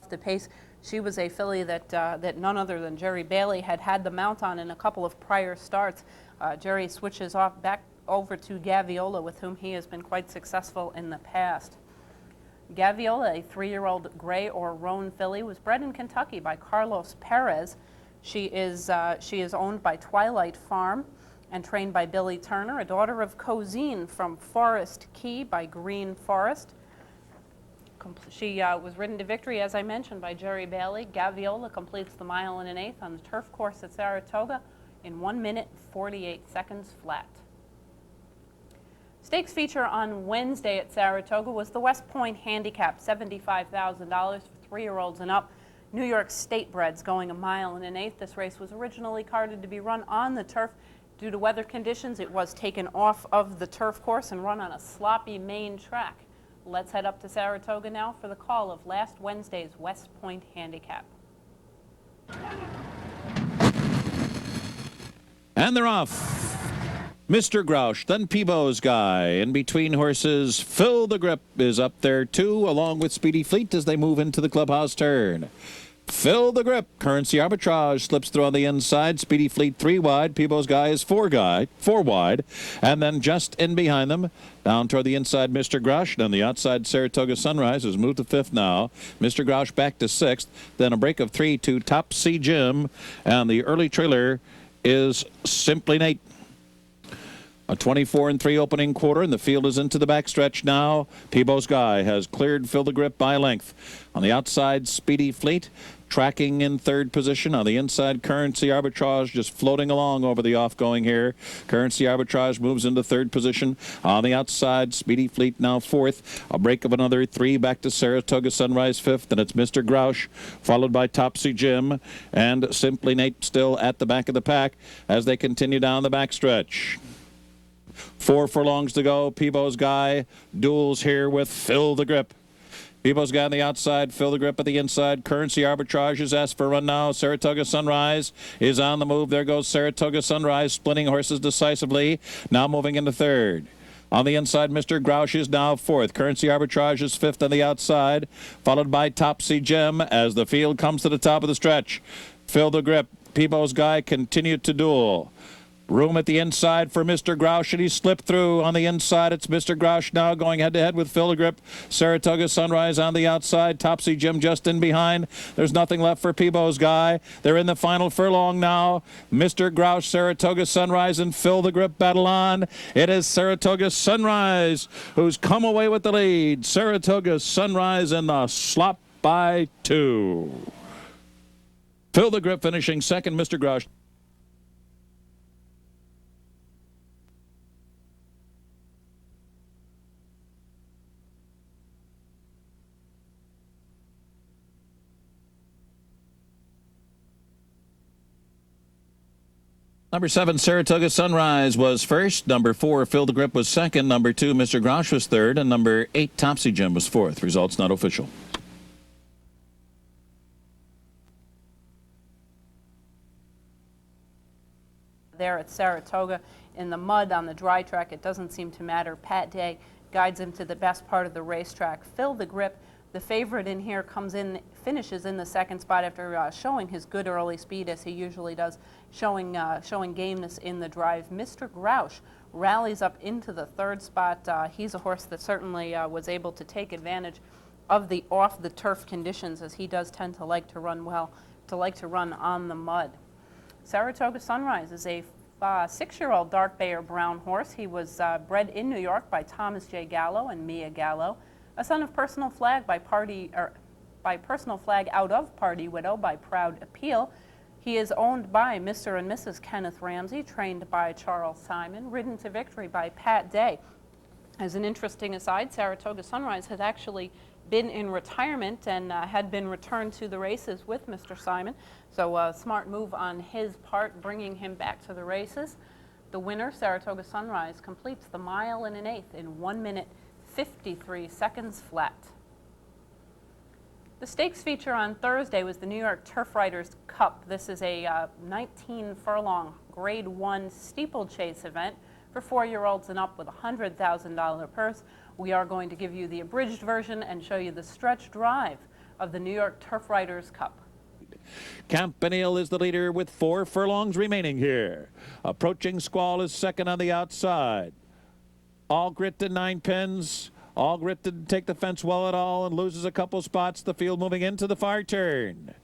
The pace, she was a filly that none other than Jerry Bailey had the mount on in a couple of prior starts. Jerry switches off back over to Gaviola, with whom he has been quite successful in the past. Gaviola, a 3-year-old gray or roan filly, was bred in Kentucky by Carlos Perez. She is owned by Twilight Farm and trained by Billy Turner, a daughter of Cozine from Forest Key by Green Forest. She was ridden to victory, as I mentioned, by Jerry Bailey. Gaviola completes the 1 1/8 miles on the turf course at Saratoga in 1 minute 48 seconds flat. Stakes feature on Wednesday at Saratoga was the West Point Handicap, $75,000 for 3-year-olds and up. New York State breds going 1 1/8 miles. This race was originally carded to be run on the turf. Due to weather conditions, it was taken off of the turf course and run on a sloppy main track. Let's head up to Saratoga now for the call of last Wednesday's West Point Handicap. And they're off. Mr. Grouch, then Peebo's Guy. In between horses, Fill the Grip is up there too, along with Speedy Fleet as they move into the clubhouse turn. Fill the Grip. Currency Arbitrage slips through on the inside. Speedy Fleet 3 wide. Peebo's Guy is 4 wide. And then just in behind them, down toward the inside, Mr. Grouch. And on the outside, Saratoga Sunrise has moved to 5th now. Mr. Grouch back to 6th. Then a break of 3 to Top C Jim. And the early trailer is Simply Nate. A 24-3 opening quarter, and the field is into the backstretch now. Peebo's Guy has cleared Fill the Grip by length. On the outside, Speedy Fleet tracking in 3rd position. On the inside, Currency Arbitrage just floating along over the off-going here. Currency Arbitrage moves into 3rd position. On the outside, Speedy Fleet now 4th. A break of another 3 back to Saratoga Sunrise 5th, and it's Mr. Grouch, followed by Topsy Jim, and Simply Nate still at the back of the pack as they continue down the backstretch. 4 furlongs to go. Peebo's Guy duels here with Fill the Grip. Peebo's Guy on the outside. Fill the Grip at the inside. Currency Arbitrage is asked for a run now. Saratoga Sunrise is on the move. There goes Saratoga Sunrise, splitting horses decisively. Now moving into third. On the inside, Mr. Grouch is now fourth. Currency Arbitrage is fifth on the outside, followed by Topsy Gem as the field comes to the top of the stretch. Fill the Grip. Peebo's Guy continued to duel. Room at the inside for Mr. Grouch, and he slipped through. On the inside, it's Mr. Grouch now going head-to-head with Fill the Grip. Saratoga Sunrise on the outside. Topsy Jim just in behind. There's nothing left for Peebo's Guy. They're in the final furlong now. Mr. Grouch, Saratoga Sunrise, and Fill the Grip battle on. It is Saratoga Sunrise who's come away with the lead. Saratoga Sunrise in the slop by 2. Fill the Grip finishing second. Mr. Grouch. Number 7, Saratoga Sunrise was first. Number 4, Fill the Grip was second. Number 2, Mr. Grouch was third. And number 8, Topsy Jim was fourth. Results not official. There at Saratoga in the mud on the dry track, it doesn't seem to matter. Pat Day guides him to the best part of the racetrack. Fill the Grip, the favorite in here, finishes in the second spot after showing his good early speed as he usually does, showing gameness in the drive. Mr. Grouch rallies up into the third spot. He's a horse that certainly was able to take advantage of the off-the-turf conditions, as he does tend to like to run well, on the mud. Saratoga Sunrise is a 6-year-old dark bay or brown horse. He was bred in New York by Thomas J. Gallo and Mia Gallo, a son of Personal Flag by Personal Flag out of Party Widow by Proud Appeal. He is owned by Mr. and Mrs. Kenneth Ramsey, trained by Charles Simon, ridden to victory by Pat Day. As an interesting aside, Saratoga Sunrise has actually been in retirement and had been returned to the races with Mr. Simon. So a smart move on his part, bringing him back to the races. The winner, Saratoga Sunrise, completes the mile and an eighth in 1 minute 53 seconds flat. The stakes feature on Thursday was the New York Turf Riders Cup. This is a 19-furlong Grade 1 steeplechase event for 4-year-olds and up with a $100,000 purse. We are going to give you the abridged version and show you the stretch drive of the New York Turf Riders Cup. Campanile is the leader with 4 furlongs remaining here. Approaching Squall is second on the outside. All Grit to 9 pins. All Grit didn't take the fence well at all and loses a couple spots. The field moving into the far turn.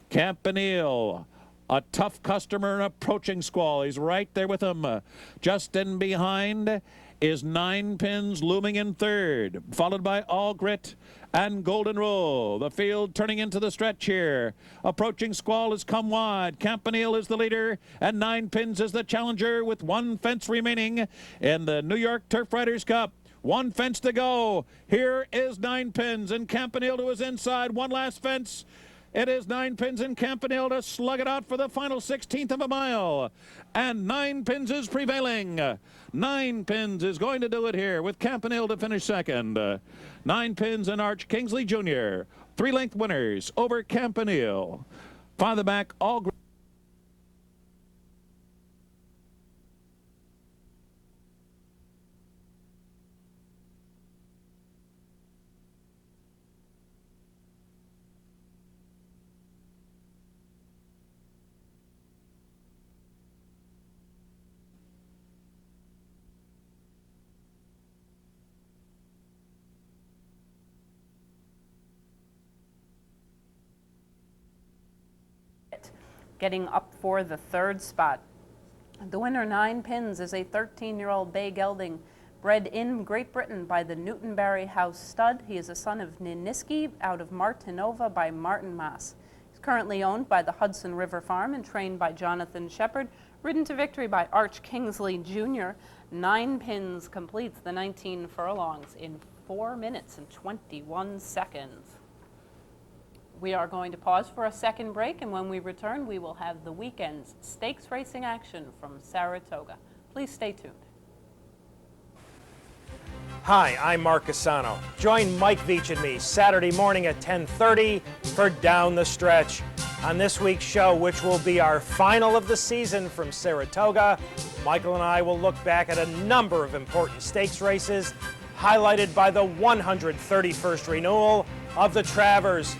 Campanile, a tough customer, and approaching Squall. He's right there with him. Just in behind is 9 pins looming in third, followed by All Grit and Golden Rule. The field turning into the stretch here. Approaching Squall has come wide. Campanile is the leader, and 9 pins is the challenger with 1 fence remaining in the New York Turf Riders Cup. 1 fence to go. Here is 9 pins, and Campanile to his inside. 1 last fence. It is 9 pins in Campanile to slug it out for the final 16th of a mile. And 9 pins is prevailing. 9 pins is going to do it here with Campanile to finish second. 9 pins and Arch Kingsley Jr. 3-length winners over Campanile. Farther back, All Getting up for the third spot. The winner, 9 pins, is a 13-year-old bay gelding bred in Great Britain by the Newtonbarry House stud. He is a son of Niniski out of Martinova by Martin Maas. He's currently owned by the Hudson River Farm and trained by Jonathan Shepard, ridden to victory by Arch Kingsley Jr. 9 pins completes the 19 furlongs in 4 minutes and 21 seconds. We are going to pause for a second break, and when we return, we will have the weekend's stakes racing action from Saratoga. Please stay tuned. Hi, I'm Mark Cassano. Join Mike Veach and me Saturday morning at 10:30 for Down the Stretch. On this week's show, which will be our final of the season from Saratoga, Michael and I will look back at a number of important stakes races, highlighted by the 131st renewal of the Travers.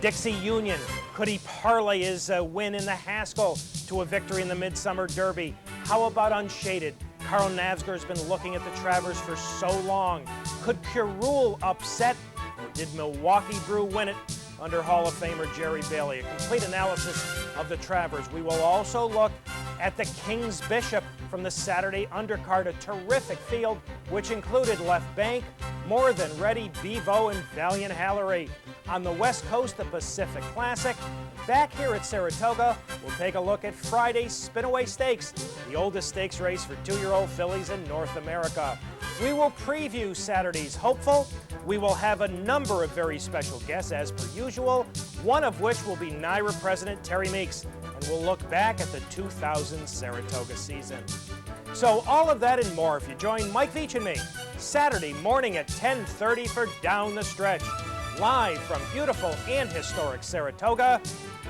Dixie Union, could he parlay his win in the Haskell to a victory in the Midsummer Derby? How about Unshaded? Carl Navsger's been looking at the Travers for so long. Could Curule upset, or did Milwaukee Brew win it under Hall of Famer Jerry Bailey? A complete analysis of the Travers. We will also look at the King's Bishop from the Saturday undercard, a terrific field which included Left Bank, More Than Ready, Bevo, and Valiant Hallery. On the West Coast, the Pacific Classic. Back here at Saratoga, we'll take a look at Friday's Spinaway Stakes, the oldest stakes race for 2-year-old fillies in North America. We will preview Saturday's Hopeful. We will have a number of very special guests as per usual, one of which will be NYRA President Terry Meeks, and we'll look back at the 2000 Saratoga season. So all of that and more if you join Mike Veach and me Saturday morning at 10:30 for Down the Stretch, live from beautiful and historic Saratoga,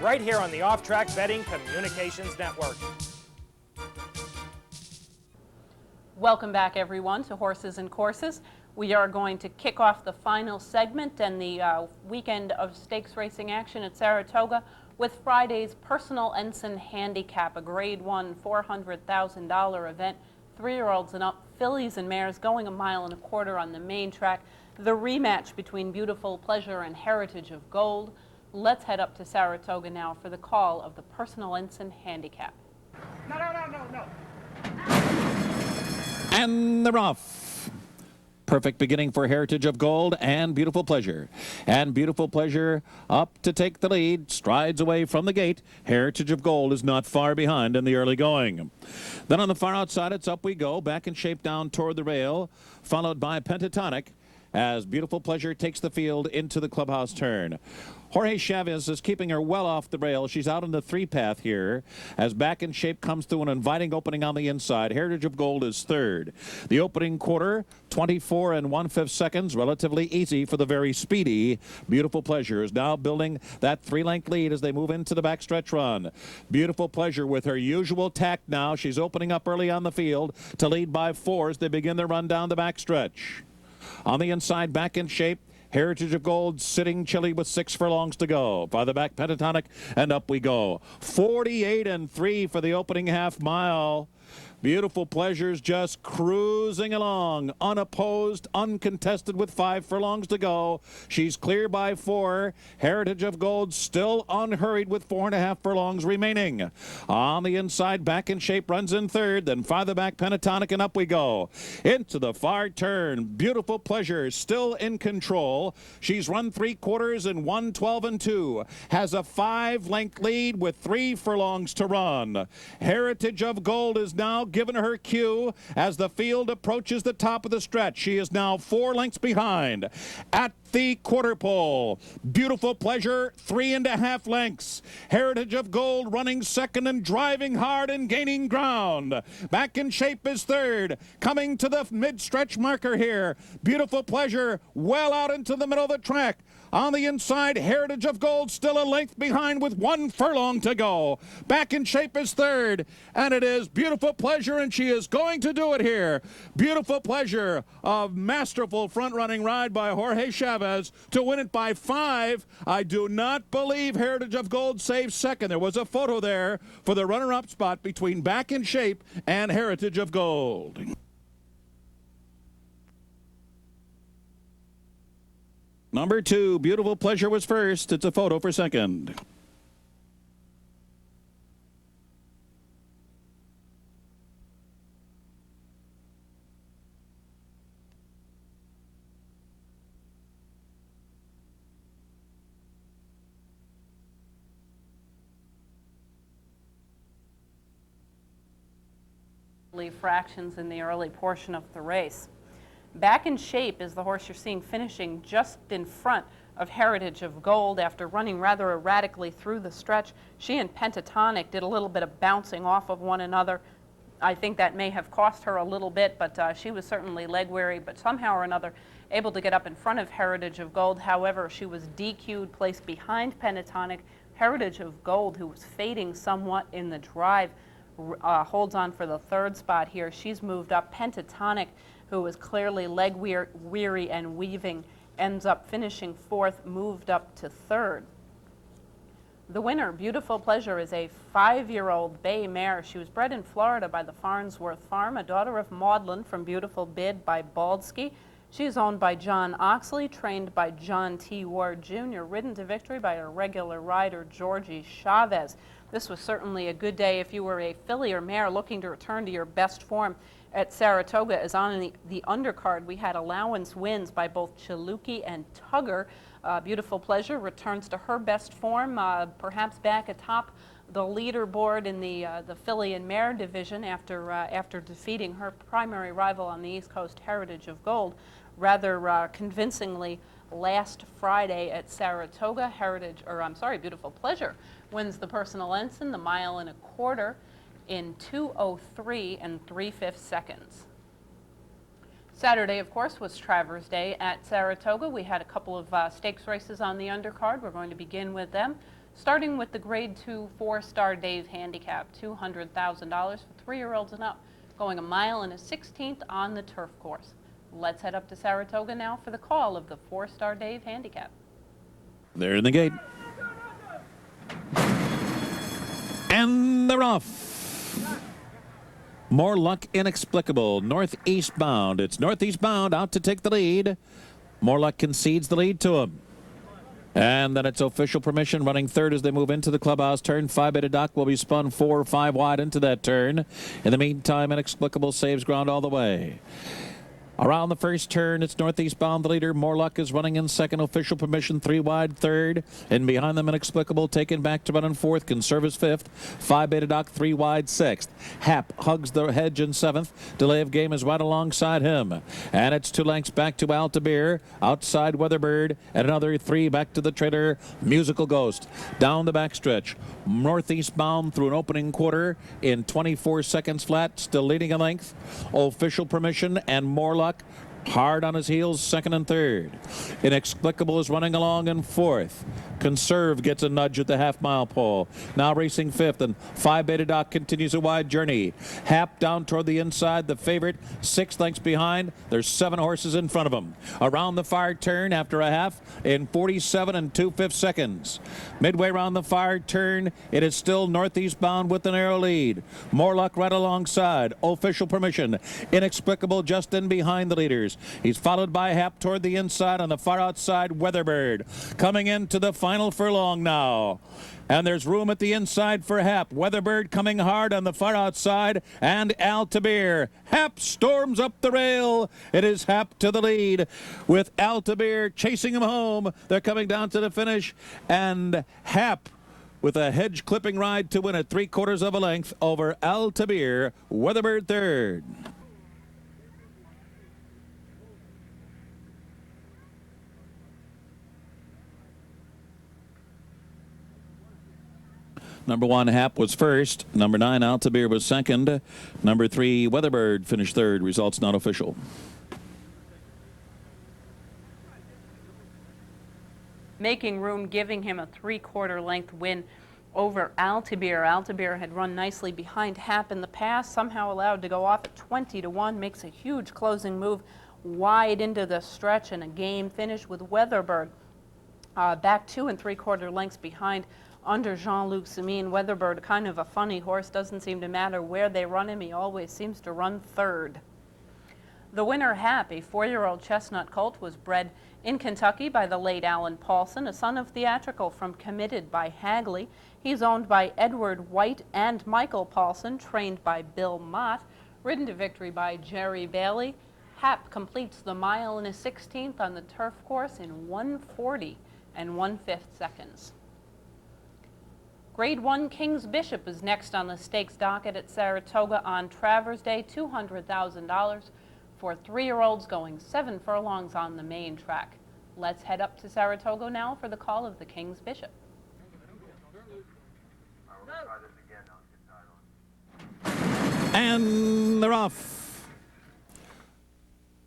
right here on the Off Track Betting Communications Network. Welcome back, everyone, to Horses and Courses. We are going to kick off the final segment and the weekend of stakes racing action at Saratoga with Friday's Personal Ensign Handicap, a Grade 1 $400,000 event. 3-year-olds and up, fillies and mares going 1.25 miles on the main track. The rematch between Beautiful Pleasure and Heritage of Gold. Let's head up to Saratoga now for the call of the Personal Ensign Handicap. No. And they're off. Perfect beginning for Heritage of Gold and Beautiful Pleasure. And Beautiful Pleasure up to take the lead, strides away from the gate. Heritage of Gold is not far behind in the early going. Then on the far outside, it's Up We Go, back in shape down toward the rail, followed by Pentatonic as Beautiful Pleasure takes the field into the clubhouse turn. Jorge Chavez is keeping her well off the rail. She's out in the 3-path here as Back in Shape comes through an inviting opening on the inside. Heritage of Gold is third. The opening quarter, 24 1/5 seconds, relatively easy for the very speedy Beautiful Pleasure, is now building that 3-length lead as they move into the backstretch run. Beautiful Pleasure with her usual tact now. She's opening up early on the field to lead by 4 as they begin their run down the backstretch. On the inside, Back in Shape, Heritage of Gold sitting chilly with 6 furlongs to go. Farther back, Pentatonic, and Up We Go. 48 3 for the opening half mile. Beautiful Pleasure's just cruising along, unopposed, uncontested with 5 furlongs to go. She's clear by 4. Heritage of Gold still unhurried with 4.5 furlongs remaining. On the inside, Back in Shape runs in third, then farther back, Pentatonic, and Up We Go. Into the far turn, Beautiful Pleasure still in control. She's run 3 quarters in 1:12 2. Has a 5-length lead with 3 furlongs to run. Heritage of Gold is now given her cue as the field approaches the top of the stretch. She is now 4 lengths behind. At the quarter pole, Beautiful Pleasure 3.5 lengths. Heritage of Gold running second and driving hard and gaining ground. Back in Shape is third. Coming to the mid-stretch marker here. Beautiful Pleasure well out into the middle of the track. On the inside, Heritage of Gold still a length behind with 1 furlong to go. Back in Shape is third, and it is Beautiful Pleasure, and she is going to do it here. Beautiful Pleasure, a masterful front-running ride by Jorge Chavez to win it by 5. I do not believe Heritage of Gold saves second. There was a photo there for the runner-up spot between Back in Shape and Heritage of Gold. Number 2, Beautiful Pleasure was first. It's a photo for second. Fractions in the early portion of the race. Back in Shape is the horse you're seeing finishing just in front of Heritage of Gold after running rather erratically through the stretch. She and Pentatonic did a little bit of bouncing off of one another. I think that may have cost her a little bit, but she was certainly leg weary, but somehow or another able to get up in front of Heritage of Gold. However, she was DQ'd, placed behind Pentatonic. Heritage of Gold, who was fading somewhat in the drive, holds on for the third spot here. She's moved up. Pentatonic, who was clearly leg weary and weaving, ends up finishing fourth, moved up to third. The winner, Beautiful Pleasure, is a 5-year-old bay mare. She was bred in Florida by the Farnsworth Farm, a daughter of Maudlin from Beautiful Bid by Baldski. She is owned by John Oxley, trained by John T. Ward Jr., ridden to victory by a regular rider, Georgie Chavez. This was certainly a good day if you were a filly or mare looking to return to your best form at Saratoga. As on the undercard, we had allowance wins by both Chaluki and Tugger. Beautiful Pleasure returns to her best form, perhaps back atop the leaderboard in the filly and mare division after defeating her primary rival on the East Coast, Heritage of Gold, rather convincingly last Friday at Saratoga. Beautiful Pleasure wins the Personal Ensign, the 1.25 miles in 2:03 3/5 seconds. Saturday, of course, was Travers Day at Saratoga. We had a couple of stakes races on the undercard. We're going to begin with them, starting with the Grade 2 Fourstardave Handicap, $200,000 for 3-year-olds and up, going 1.16 miles on the turf course. Let's head up to Saratoga now for the call of the Fourstardave Handicap. They're in the gate. And they're off. More Luck Inexplicable, northeast bound. It's northeast bound, out to take the lead. More Luck concedes the lead to him. And then it's Official Permission running third as they move into the clubhouse turn. 5-beta Doc will be spun 4 or 5 wide into that turn. In the meantime, Inexplicable saves ground all the way. Around the first turn, it's northeast bound. The leader, More Luck, is running in second. Official Permission, 3 wide third. And behind them, Inexplicable, taken back to run in fourth. Conserve is fifth. 5-beta Doc, 3 wide sixth. Hap hugs the hedge in seventh. Delay of Game is right alongside him. And it's 2 lengths back to Altabir. Outside Weatherbird. And another 3 back to the trailer, Musical Ghost. Down the backstretch. Northeast bound through an opening quarter in 24 seconds flat. Still leading a length. Official Permission and More Luck hard on his heels, second and third. Inexplicable is running along in fourth. Conserve gets a nudge at the half-mile pole. Now racing fifth, and 5-beta Doc continues a wide journey. Hap down toward the inside, the favorite, 6 lengths behind. There's 7 horses in front of him. Around the far turn after a half in 47 2/5 seconds. Midway around the far turn, it is still northeast bound with the narrow lead. More Luck right alongside. Official Permission. Inexplicable just in behind the leaders. He's followed by Hap toward the inside. On the far outside, Weatherbird. Coming into the final furlong now. And there's room at the inside for Hap. Weatherbird coming hard on the far outside. And Altabir. Hap storms up the rail. It is Hap to the lead with Altabir chasing him home. They're coming down to the finish. And Hap with a hedge clipping ride to win at 3/4 of a length over Altabir. Weatherbird third. Number 1, Hap, was first. Number 9, Altabir, was second. Number 3, Weatherbird, finished third. Results not official. Making room, giving him a 3/4 length win over Altabir. Altabir had run nicely behind Hap in the past, somehow allowed to go off at 20-1, makes a huge closing move wide into the stretch and a game finish with Weatherbird back 2 3/4 lengths behind under Jean-Luc Semine. Weatherbird, kind of a funny horse, doesn't seem to matter where they run him, he always seems to run third. The winner, Hap, a 4-year-old chestnut colt, was bred in Kentucky by the late Alan Paulson, a son of Theatrical from Committed by Hagley. He's owned by Edward White and Michael Paulson, trained by Bill Mott, ridden to victory by Jerry Bailey. Hap completes the 1.16 miles on the turf course in 1:40 1/5 seconds. Grade 1 King's Bishop is next on the stakes docket at Saratoga on Travers Day, $200,000 for 3-year-olds going 7 furlongs on the main track. Let's head up to Saratoga now for the call of the King's Bishop. And they're off.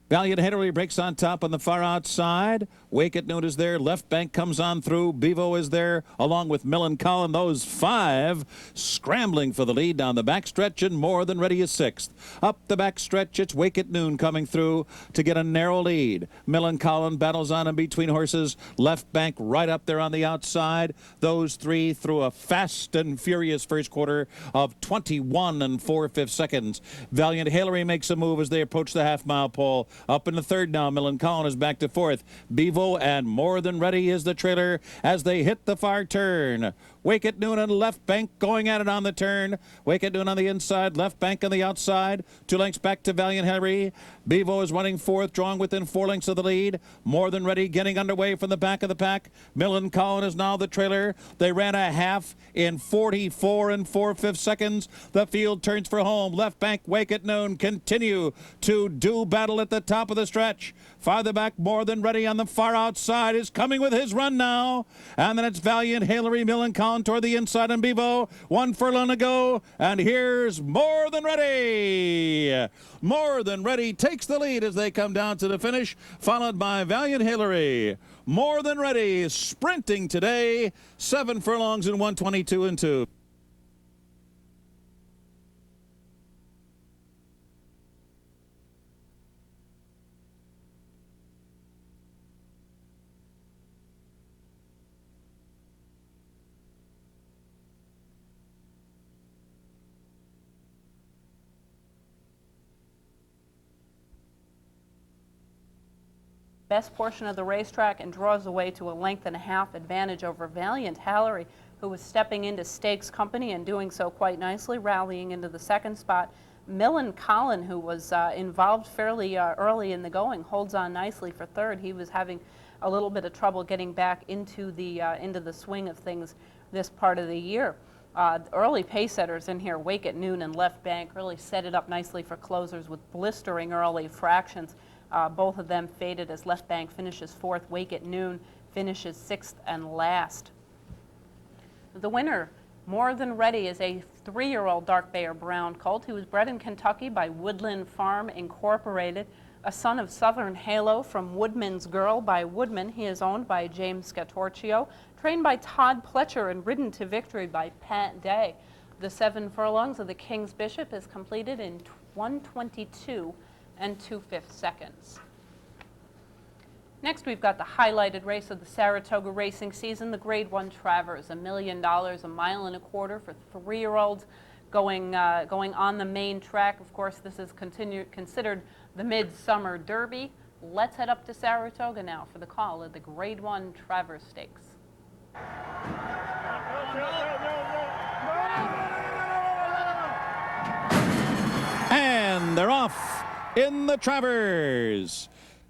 Valiant Hillary breaks on top on the far outside. Wake at Noon is there. Left Bank comes on through. Bevo is there along with Millen Collin. Those five scrambling for the lead down the backstretch, and More Than Ready is sixth. Up the backstretch, it's Wake at Noon coming through to get a narrow lead. Millen Collin battles on in between horses. Left Bank right up there on the outside. Those three through a fast and furious first quarter of 21 4/5 seconds. Valiant Hillary makes a move as they approach the half-mile pole. Up in the third now, Millen Collin is back to fourth. Bevo and More Than Ready is the trailer as they hit the far turn. Wake at Noon and Left Bank going at it on the turn. Wake at Noon on the inside, Left Bank on the outside. 2 lengths back to Valiant Hillary. Bevo is running fourth, drawing within 4 lengths of the lead. More Than Ready getting underway from the back of the pack. Millen Collin is now the trailer. They ran a half in 44 4/5 seconds. The field turns for home. Left Bank, Wake at Noon continue to do battle at the top of the stretch. Farther back, More Than Ready on the far outside is coming with his run now. And then it's Valiant Hillary, Millen Collin toward the inside, and Bevo. 1 furlong to go. And here's More Than Ready. More Than Ready takes the lead as they come down to the finish, followed by Valiant Hillary. More Than Ready sprinting today. 7 furlongs in 1:22 2. Best portion of the racetrack and draws away to a 1.5 length advantage over Valiant Hillary, who was stepping into Stakes company and doing so quite nicely, rallying into the second spot. Millen Collin, who was involved fairly early in the going, holds on nicely for third. He was having a little bit of trouble getting back into the swing of things this part of the year. Early pace setters in here, Wake at Noon and Left Bank, really set it up nicely for closers with blistering early fractions. Both of them faded as Left Bank finishes fourth. Wake at Noon finishes sixth and last. The winner, More Than Ready, is a 3-year-old dark bay or brown colt who was bred in Kentucky by Woodland Farm Incorporated, a son of Southern Halo from Woodman's Girl by Woodman. He is owned by James Scatorcio, trained by Todd Pletcher, and ridden to victory by Pat Day. The 7 furlongs of the King's Bishop is completed in 1:22 2/5 seconds. Next, we've got the highlighted race of the Saratoga racing season, the Grade 1 Travers, $1 million, 1.25 miles for 3-year-olds going on the main track. Of course, this is considered the Midsummer Derby. Let's head up to Saratoga now for the call of the Grade 1 Travers Stakes. And they're off in the Travers.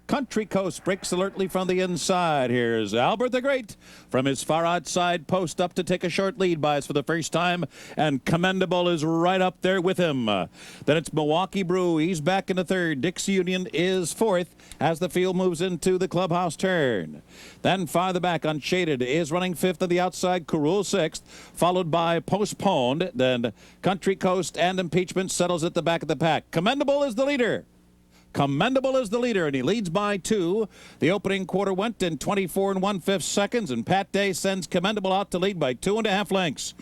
Country Coast breaks alertly from the inside. Here's Albert the Great from his far outside post up to take a short lead by us for the first time, and Commendable is right up there with him. Then it's Milwaukee Brew. He's back in the third. Dixie Union is fourth as the field moves into the clubhouse turn. Then farther back, Unshaded is running fifth on the outside. Kurul sixth, followed by Postponed. Then Country Coast and Impeachment settles at the back of the pack. Commendable is the leader. Commendable is the leader, and he leads by 2. The opening quarter went in 24 1/5 seconds, and Pat Day sends Commendable out to lead by 2.5 lengths.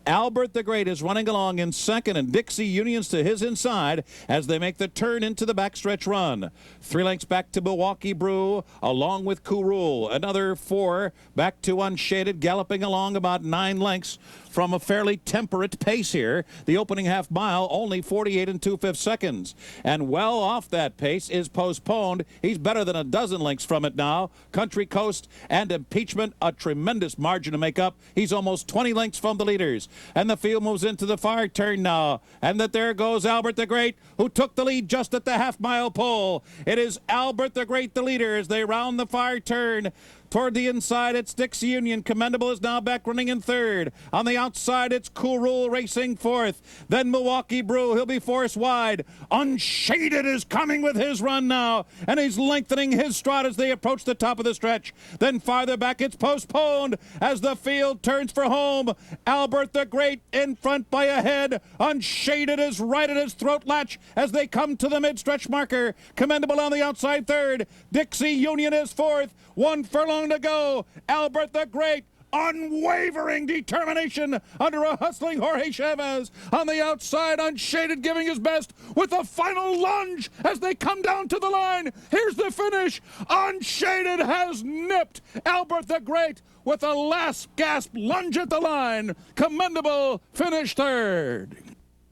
Albert the Great is running along in second, and Dixie Union's to his inside as they make the turn into the backstretch run. 3 lengths back to Milwaukee Brew, along with Kurul. Another 4 back to Unshaded, galloping along about 9 lengths from a fairly temperate pace here. The opening half mile, only 48 2/5 seconds. And well off that pace is Postponed. He's better than a dozen lengths from it now. Country Coast and Impeachment, a tremendous margin to make up. He's almost 20 lengths from the leaders. And the field moves into the far turn now. And that there goes Albert the Great, who took the lead just at the half-mile pole. It is Albert the Great, the leader, as they round the far turn. Toward the inside, it's Dixie Union. Commendable is now back running in third. On the outside, it's Cool Rule racing fourth. Then Milwaukee Brew. He'll be forced wide. Unshaded is coming with his run now, and he's lengthening his stride as they approach the top of the stretch. Then farther back, it's Postponed as the field turns for home. Albert the Great in front by a head. Unshaded is right at his throat latch as they come to the mid-stretch marker. Commendable on the outside third. Dixie Union is fourth. 1 furlong to go. Albert the Great, unwavering determination under a hustling Jorge Chavez. On the outside, Unshaded giving his best with a final lunge as they come down to the line. Here's the finish. Unshaded has nipped Albert the Great with a last gasp lunge at the line. Commendable finished third.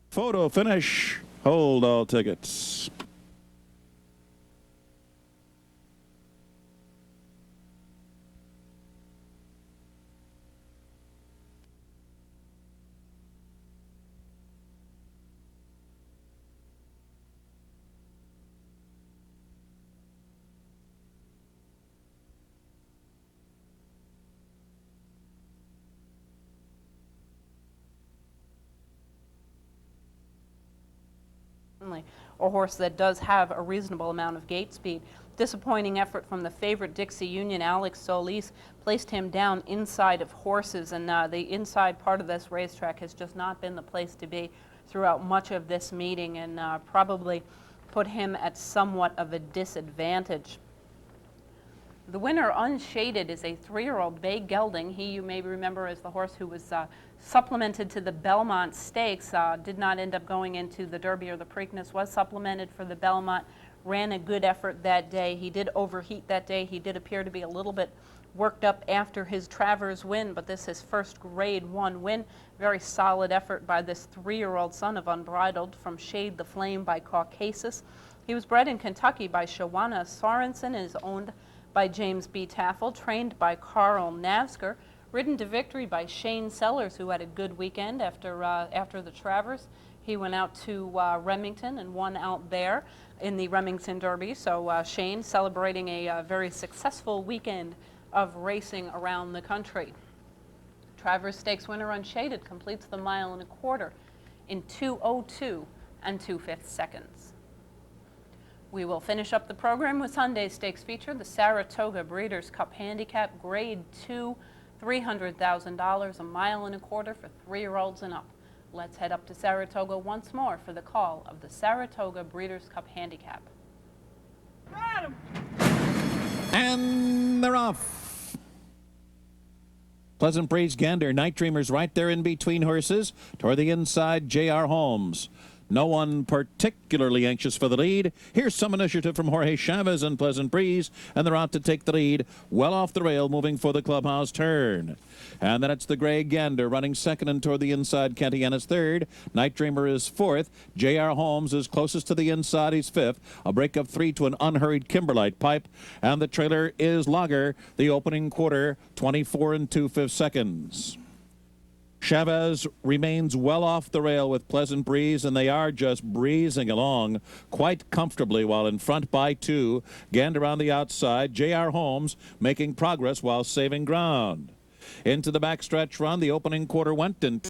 Photo finish. Hold all tickets. A horse that does have a reasonable amount of gate speed. Disappointing effort from the favorite Dixie Union. Alex Solis placed him down inside of horses, and the inside part of this racetrack has just not been the place to be throughout much of this meeting, and probably put him at somewhat of a disadvantage. The winner, Unshaded, is a 3-year-old Bay Gelding. He, you may remember, is the horse who was supplemented to the Belmont Stakes. Did not end up going into the Derby or the Preakness, was supplemented for the Belmont, ran a good effort that day. He did overheat that day. He did appear to be a little bit worked up after his Travers win, but this is his first Grade 1 win. Very solid effort by this 3-year-old son of Unbridled from Shade the Flame by Caucasus. He was bred in Kentucky by Shawana Sorensen and is owned by James B. Taffel, trained by Carl Navsker, ridden to victory by Shane Sellers, who had a good weekend after the Travers. He went out to Remington and won out there in the Remington Derby. So Shane celebrating a very successful weekend of racing around the country. Travers Stakes winner Unshaded completes the 1.25 miles in 2:02 2/5 seconds. We will finish up the program with Sunday's stakes feature, the Saratoga Breeders' Cup Handicap, Grade 2, $300,000, 1.25 miles for 3-year-olds and up. Let's head up to Saratoga once more for the call of the Saratoga Breeders' Cup Handicap. And they're off. Pleasant Breeze Gander, Night Dreamers right there in between horses. Toward the inside, J.R. Holmes. No one particularly anxious for the lead. Here's some initiative from Jorge Chavez and Pleasant Breeze, and they're out to take the lead, well off the rail, moving for the clubhouse turn. And then it's the Gray Gander running second, and toward the inside, Cantiana's third. Night Dreamer is fourth. J.R. Holmes is closest to the inside. He's fifth. A break of 3 to an unhurried Kimberlite Pipe. And the trailer is Lager, the opening quarter, 24 2/5 seconds. Chavez remains well off the rail with Pleasant Breeze, and they are just breezing along quite comfortably while in front by 2. Gander on the outside. J.R. Holmes making progress while saving ground. Into the backstretch run, the opening quarter went in